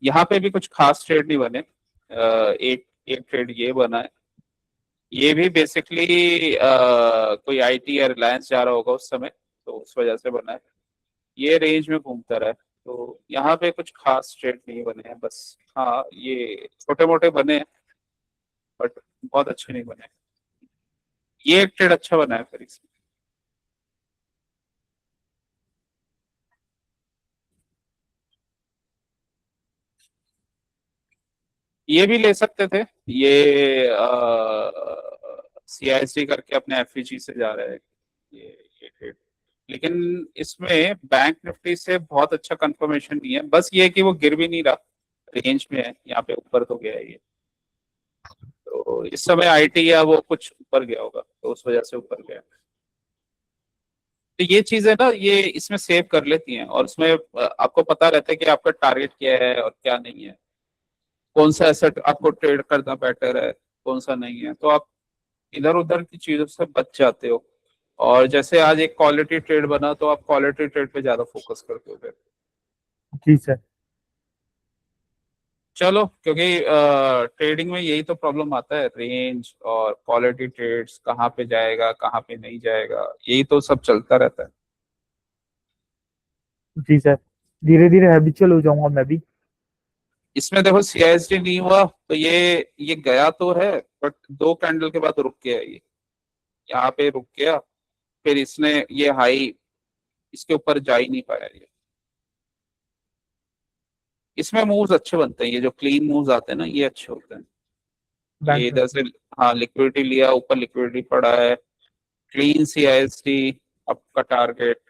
यहाँ पे भी कुछ खास ट्रेड नहीं बने। एक एक ट्रेड ये बना है, ये भी बेसिकली कोई आईटी या रिलायंस जा रहा होगा उस समय, तो उस वजह से बना है। ये रेंज में घूमता रहा है, तो यहाँ पे कुछ खास ट्रेड नहीं बने हैं बस। हाँ ये छोटे मोटे बने हैं बट बहुत अच्छे नहीं बने। ये एक ट्रेड अच्छा बना है फिर इसमें। ये भी ले सकते थे, ये सीआईएसडी करके अपने एफईजी से जा रहा है ये ट्रेड। लेकिन इसमें बैंक निफ्टी से बहुत अच्छा कंफर्मेशन नहीं है, बस ये है कि वो गिर भी नहीं रहा, रेंज में है, यहाँ पे ऊपर तो गया है ये। तो इस समय आईटी या वो कुछ ऊपर गया होगा तो उस वजह से ऊपर गया। तो ये चीजें ना ये इसमें सेव कर लेती हैं और उसमें आपको पता रहता है कि आपका टारगेट क्या है और क्या नहीं है, कौन सा एसेट आपको ट्रेड करना बेटर है, कौन सा नहीं है, तो आप इधर उधर की चीजों से बच जाते हो। और जैसे आज एक क्वालिटी ट्रेड बना तो आप क्वालिटी ट्रेड पे ज्यादा फोकस करते हो फिर। जी सर। चलो, क्योंकि ट्रेडिंग में यही तो प्रॉब्लम आता है, रेंज और क्वालिटी ट्रेड्स कहाँ पे जाएगा कहाँ पे नहीं जाएगा, यही तो सब चलता रहता है। जी सर, धीरे धीरे हैबिचुअल हो जाऊंगा मैं भी। इसमें देखो सीआईएसडी नहीं हुआ तो ये गया तो है बट 2 कैंडल के बाद रुक गया ये, यहाँ पे रुक गया, फिर इसने ये हाई इसके ऊपर जा ही नहीं पाया ये। इसमें मूव्स अच्छे बनते हैं, ये जो क्लीन मूव्स आते हैं ना ये अच्छे होते हैं। ये बैंक इधर से हाँ लिक्विडिटी लिया, ऊपर लिक्विडिटी पड़ा है, क्लीन सीआईएसडी आपका टारगेट।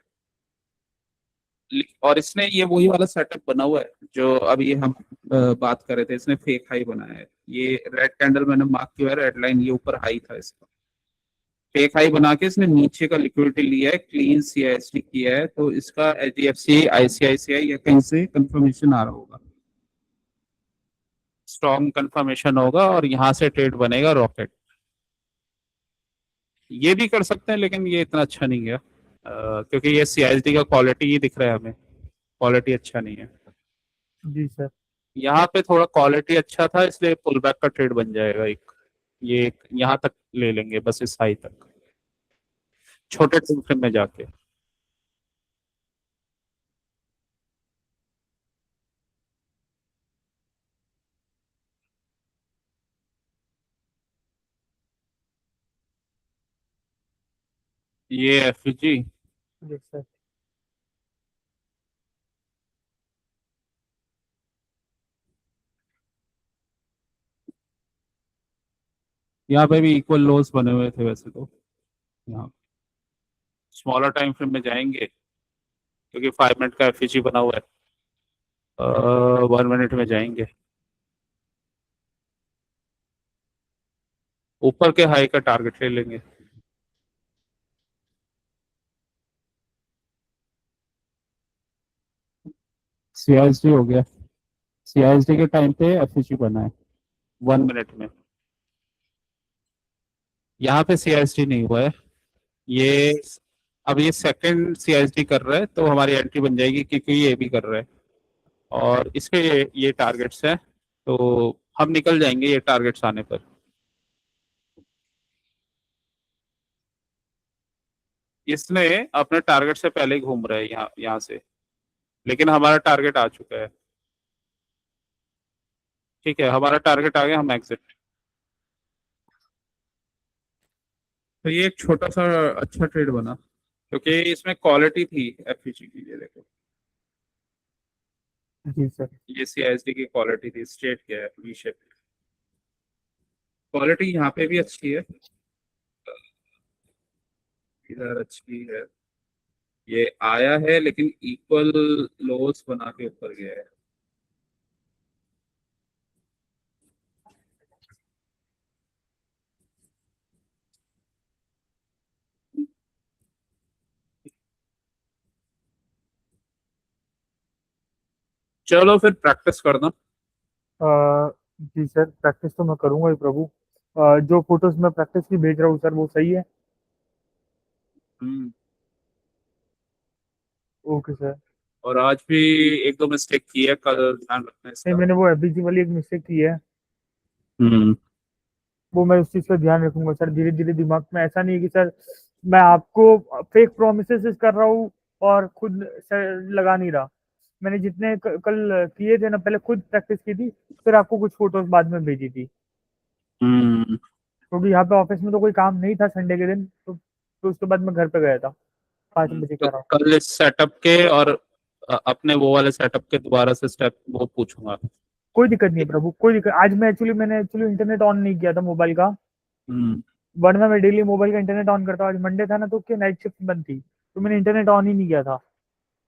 और इसने ये वही वाला सेटअप बना हुआ है जो अभी हम बात कर रहे थे, इसने फेक हाई बनाया है। ये रेड कैंडल मैंने मार्क किया है, रेड लाइन, ये ऊपर हाई था इसका, फेक हाई बना के इसने नीचे का लिक्विडिटी लिया है, क्लीन सीआईएसडी किया है, तो इसका एचडीएफसी आईसीआईसीआई या कहीं से कंफर्मेशन आ रहा होगा, स्ट्रॉन्ग कंफर्मेशन होगा और यहाँ से ट्रेड बनेगा रॉकेट। ये भी कर सकते हैं लेकिन ये इतना अच्छा नहीं है, क्योंकि ये सीआईएसडी का क्वालिटी ही दिख रहा है हमें, क्वालिटी अच्छा नहीं है। जी सर। यहाँ पे थोड़ा क्वालिटी अच्छा था इसलिए पुल बैक का ट्रेड बन जाएगा एक। ये यहाँ तक ले लेंगे बस, इस हाई तक, छोटे टाइम फ्रेम में जाके। ये एफजी, जी सर। यहाँ पे भी इक्वल लोस बने हुए थे वैसे तो। यहाँ स्मॉलर टाइम फ्रेम में जाएंगे क्योंकि 5 मिनट का एफजी बना हुआ है। 1 मिनट में जाएंगे, ऊपर के हाई का टारगेट ले लेंगे। सीआईएसडी हो गया, सीआईएसडी के टाइम पे एफजी बना है 1 मिनट में। यहाँ पे सीआईएसडी नहीं हुआ है ये। अब ये सेकंड सीआईएसडी कर रहा है तो हमारी एंट्री बन जाएगी क्योंकि ये भी कर रहा है। और इसके ये टारगेट्स हैं तो हम निकल जाएंगे ये टारगेट्स आने पर। इसने अपने टारगेट से पहले ही घूम रहा है यहाँ यहाँ से, लेकिन हमारा टारगेट आ चुका है। ठीक है, हमारा टारगेट आ गया, हम एग्जिट। तो ये एक छोटा सा अच्छा ट्रेड बना क्योंकि इसमें क्वालिटी थी एफपीजी की। ये देखो, जी सर। ये सीआईएसडी की क्वालिटी थी, स्ट्रेट क्या है, वी शेप। क्वालिटी यहाँ पे भी अच्छी है, इधर अच्छी है। ये आया है लेकिन इक्वल लोस बना के ऊपर गया है। चलो फिर प्रैक्टिस करना। जी सर, प्रैक्टिस तो मैं करूंगा ही प्रभु। जो फोटोज मैं प्रैक्टिस की भेज रहा हूँ सर, वो सही है? हम्म। Okay sir. और आज भी एक दो मिस्टेक की है, कल ध्यान रखना नहीं, इसका। मैंने वो एफबीजी वाली एक मिस्टेक की है। हम्म। वो मैं उस चीज का ध्यान रखूंगा सर, धीरे धीरे दिमाग में। ऐसा नहीं है कि सर मैं आपको फेक प्रोमिस कर रहा हूँ और खुद सर लगा नहीं रहा। मैंने जितने कल किए थे ना, पहले खुद प्रैक्टिस की थी, फिर आपको कुछ फोटोज बाद में भेजी थी। हम्म। क्योंकि यहाँ पे ऑफिस में तो कोई काम नहीं था संडे के दिन, तो उसके बाद मैं घर पे गया था 5 बजे तो कह रहा हूँ। कल इस सेटअप के और अपने वो वाले सेटअप के दोबारा से स्टेप वो पूछूंगा। कोई दिक्कत नहीं है प्रभु, कोई दिक्कत। आज मैंने एक्चुअली इंटरनेट ऑन नहीं किया था मोबाइल का, हम्म। वरना मैं डेली मोबाइल का इंटरनेट ऑन करता हूँ। आज मंडे था ना, तो क्या नाइट शिफ्ट बंद थी, तो मैंने इंटरनेट ऑन ही नहीं किया था।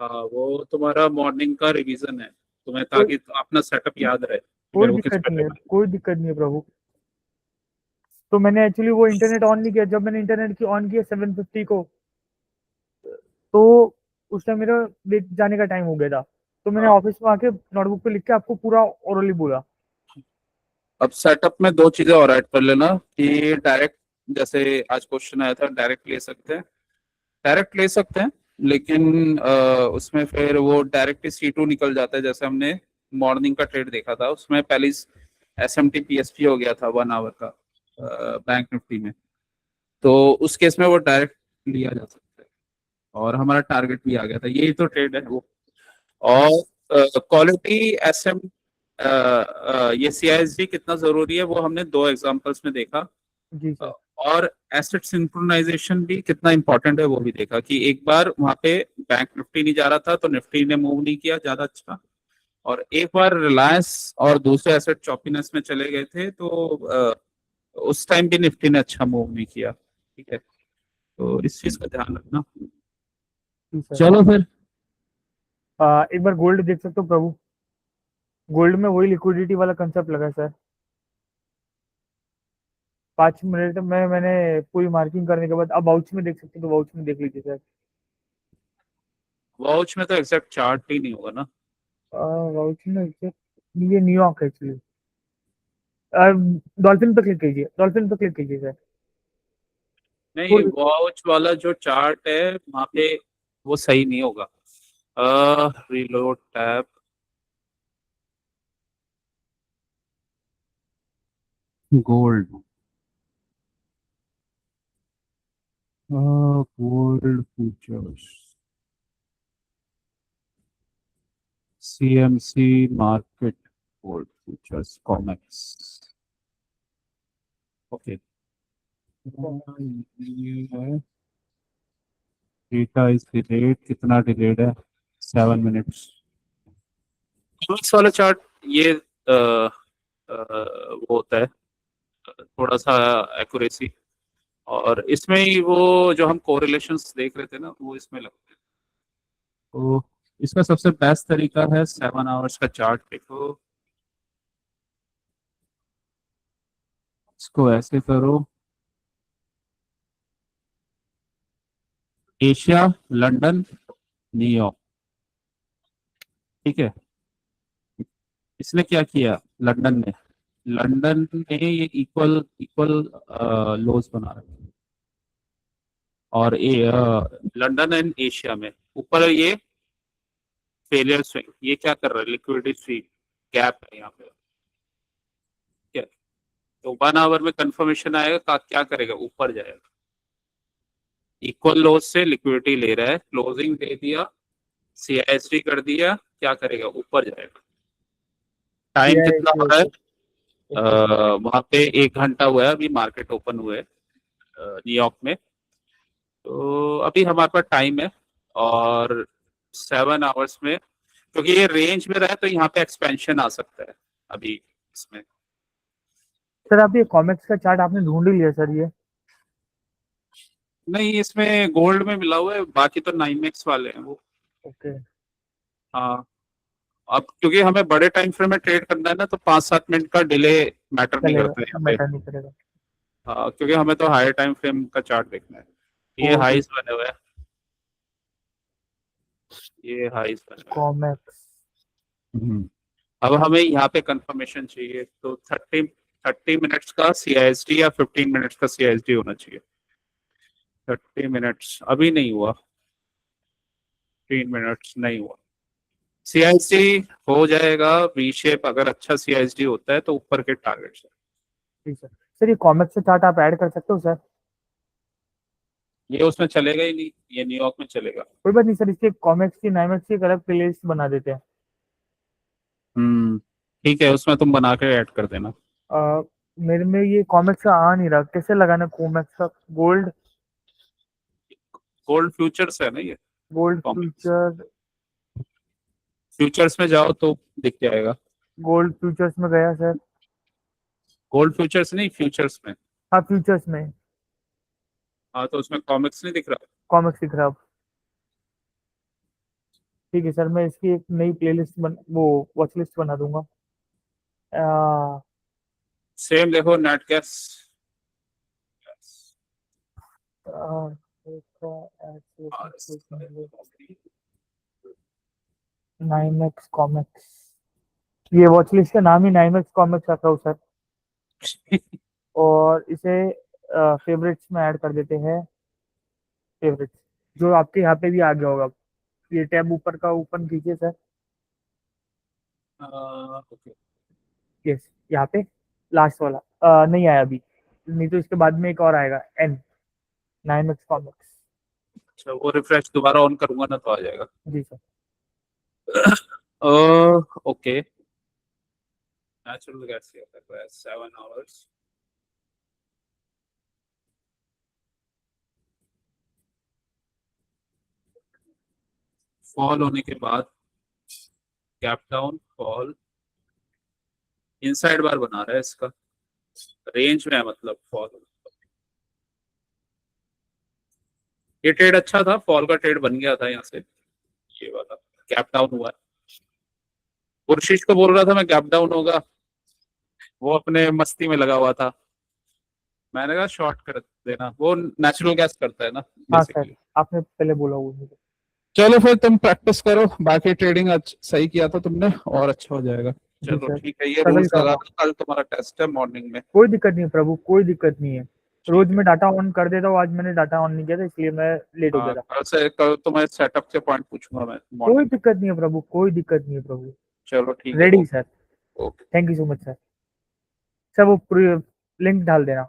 हाँ, वो तुम्हारा मॉर्निंग का रिवीजन है तुम्हें, कोई ताकि अपना सेटअप याद रहे कि कोई मेरे को किस दिक्कत पे नहीं है, करना है। कोई दिक्कत नहीं है प्रभु। तो मैंने एक्चुअली वो इंटरनेट ऑन नहीं किया। जब मैंने इंटरनेट की ऑन किया 7:50 को, तो उस टाइम मेरा जाने का टाइम हो गया था। तो मैंने हाँ। ऑफिस में आके नोटबुक पे लिख के आपको पूरा ओरली बोला। अब सेटअप में दो चीजें और ऐड कर लेना कि डायरेक्ट, जैसे आज क्वेश्चन आया था, डायरेक्ट ले सकते हैं, डायरेक्ट ले सकते हैं, लेकिन उसमें फिर वो डायरेक्ट C2 निकल जाता है। जैसे हमने मॉर्निंग का ट्रेड देखा था, उसमें पहले SMT PSP हो गया था 1 आवर का बैंक निफ्टी में। तो उस केस में वो डायरेक्ट लिया जा सकता है और हमारा टारगेट भी आ गया था। यही तो ट्रेड है वो। और क्वालिटी SM, ये CISD कितना जरूरी है वो हमने दो एग्जांपल्स में देखा। जी सर। और एसेट सिंक्रोनाइजेशन भी कितना इंपॉर्टेंट है वो भी देखा कि एक बार वहां पे बैंक निफ्टी नहीं जा रहा था तो निफ्टी ने मूव नहीं किया ज्यादा अच्छा, और एक बार रिलायंस और दूसरे एसेट चॉपीनेस में चले गए थे तो उस टाइम भी निफ्टी ने अच्छा मूव नहीं किया। ठीक है, तो इस चीज का ध्यान रखना। जी सर। चलो फिर। एक बार गोल्ड देख सकते हो प्रभु? गोल्ड में वही लिक्विडिटी वाला कंसेप्ट लगा है सर। 5 मिनट तक मैंने पूरी मार्किंग करने के बाद अब वाउच में देख सकते हो, तो वाउच में देख लीजिए सर। वॉच में तो एग्जैक्ट चार्ट ही नहीं होगा ना। वाउच में ये न्यूयॉर्क है एक्चुअली। डॉल्फिन पे क्लिक कीजिए, डॉल्फिन पे क्लिक कीजिए सर। नहीं, कोई वॉच वाला जो चार्ट है वहां पे वो सही नहीं होगा। Reload tab, gold, gold futures, CMC market, gold futures COMEX. Okay, ये है डेटा इज डिलेड, कितना डिलेड है? 7 मिनट्स। कॉमेक्स वाला चार्ट ये वो होता है थोड़ा सा एक्यूरेसी, और इसमें ही वो जो हम कोरिलेशंस देख रहे थे ना वो इसमें लगते हैं। तो इसका सबसे बेस्ट तरीका है 7 आवर्स का चार्ट देखो, इसको ऐसे करो, एशिया, लंदन, न्यूयॉर्क, ठीक है। इसने क्या किया, लंदन में ये इक्वल इक्वल लोज बना रहे हैं, और लंदन एंड एशिया में ऊपर ये फेलियर स्विंग, ये क्या कर रहा है, लिक्विडिटी स्विंग, गैप है यहाँ पे, ठीक है। तो 1 आवर में कंफर्मेशन आएगा क्या करेगा, ऊपर जाएगा, इक्वल लोज से लिक्विडिटी ले रहा है, क्लोजिंग दे दिया, CISD कर दिया, क्या करेगा, ऊपर जाएगा। टाइम Yeah, कितना हो okay, रहा है, okay, okay. वहां पे 1 घंटा हुआ है, अभी मार्केट ओपन हुए न्यूयॉर्क में। तो अभी हमारे पास टाइम है, और 7 आवर्स में, क्योंकि ये रेंज में रहा है तो यहाँ पे एक्सपेंशन आ सकता है अभी इसमें। सर आप ये कॉमिक्स का चार्ट आपने ढूंढ ही लिया सर ये? नहीं, इसमें गोल्ड में मिला हुआ है, बाकी तो 9x वाले हैं वो। ओके। हाँ, अब क्योंकि हमें बड़े टाइम फ्रेम में ट्रेड करना है ना, तो 5-7 मिनट का डिले मैटर नहीं चलेगा, करता है यहाँ पे। मैटर नहीं करेगा। हाँ, क्योंकि हमें तो हायर टाइम फ्रेम का चार्ट देखना है। ये ओके। हाईज बने हुए हैं, ये हाईज बने हुए हैं। कॉमिक्स। अब हमें यहाँ पे कंफर्मेशन चाहिए, तो 30 मिनट्स का CISD या 15 मिनट्स का CISD होना चाहिए। 30 मिनट्स अभी नहीं हुआ, 3 मिनट्स नहीं हुआ। CISD हो जाएगा वी शेप, अगर अच्छा CISD होता है तो ऊपर के टारगेट्स है। ठीक सर। सर ये कॉमिक्स का चार्ट आप ऐड कर सकते हो सर? ये उसमें चलेगा ही नहीं, ये न्यूयॉर्क में चलेगा। कोई बात नहीं सर, इसके कॉमिक्स की नाइमेक्स की एक अलग प्लेलिस्ट बना देते हैं। हम्म, ठीक है, उसमें तुम बना के ऐड कर देना। अ, मेरे में ये कॉमिक्स का आ नहीं रहा, कैसे लगाना कॉमिक्स का? गोल्ड। गोल्ड फ्यूचर्स है ना ये, गोल्ड कॉमिक्स फ्यूचर। फ्यूचर्स में जाओ तो दिख जाएगा। गोल्ड फ्यूचर्स में गया सर। गोल्ड फ्यूचर्स नहीं, फ्यूचर्स में। हाँ फ्यूचर्स में। हाँ, तो उसमें कॉमिक्स नहीं दिख रहा। कॉमिक्स दिख रहा अब। ठीक है सर, मैं इसकी एक नई प्लेलिस्ट वो वॉच लिस्ट बना दूंगा। सेम देखो, नेट गैस। 9x comics. ये वॉच लिस्ट का नाम ही 9x कॉमिक्स रखा हूँ सर। और इसे फेवरेट्स में ऐड कर देते हैं। फेवरेट्स जो आपके यहाँ पे भी आ गया होगा, ये टैब ऊपर का ओपन कीजिए सर। ओके, यस, यहाँ पे लास्ट वाला नहीं आया अभी, नहीं तो इसके बाद में एक और आएगा एन, 9x कॉमिक्स। अच्छा, वो रिफ्रेश दोबारा ऑन करूंगा ना तो आ जाएगा। जी sir. Okay, natural gas 7 hours. Fall होने के बाद gap down, fall, inside bar बना रहा है इसका, रेंज में है मतलब फॉल। ये ट्रेड अच्छा था, फॉल का ट्रेड बन गया था यहाँ से, ये वाला गैप डाउन हुआ है। खुर्शीद को बोल रहा था मैं गैप डाउन होगा, वो अपने मस्ती में लगा हुआ था, मैंने कहा शॉर्ट कर देना, वो नेचुरल गैस करता है ना हाँ सर, बेसिकली। आपने पहले बोला वो मुझे। चलो फिर तुम प्रैक्टिस करो, बाकी ट्रेडिंग आज सही किया था तुमने, और अच्छा हो जाएगा। जी चलो सर, ठीक है, ये स्ट्रगल रूल्स कर रहा लगा हूँ। दो, कल तुम्हारा टेस्ट है मॉर्निंग में। कोई दिक्कत नहीं है प्रभु, कोई दिक्कत नहीं है। रोज ठीक है। मैं डाटा ऑन कर देता हूँ, आज मैंने डाटा ऑन नहीं किया था इसलिए मैं लेट हो हाँ, गया था। कल तुम्हारे सेटअप के पॉइंट पूछूंगा मैं कोई मॉर्निंग में। दिक्कत नहीं है प्रभु, कोई दिक्कत नहीं है प्रभु। चलो ठीक है, ready okay. Sir. Okay. Thank you so much sir. Sir वो लिंक डाल देना।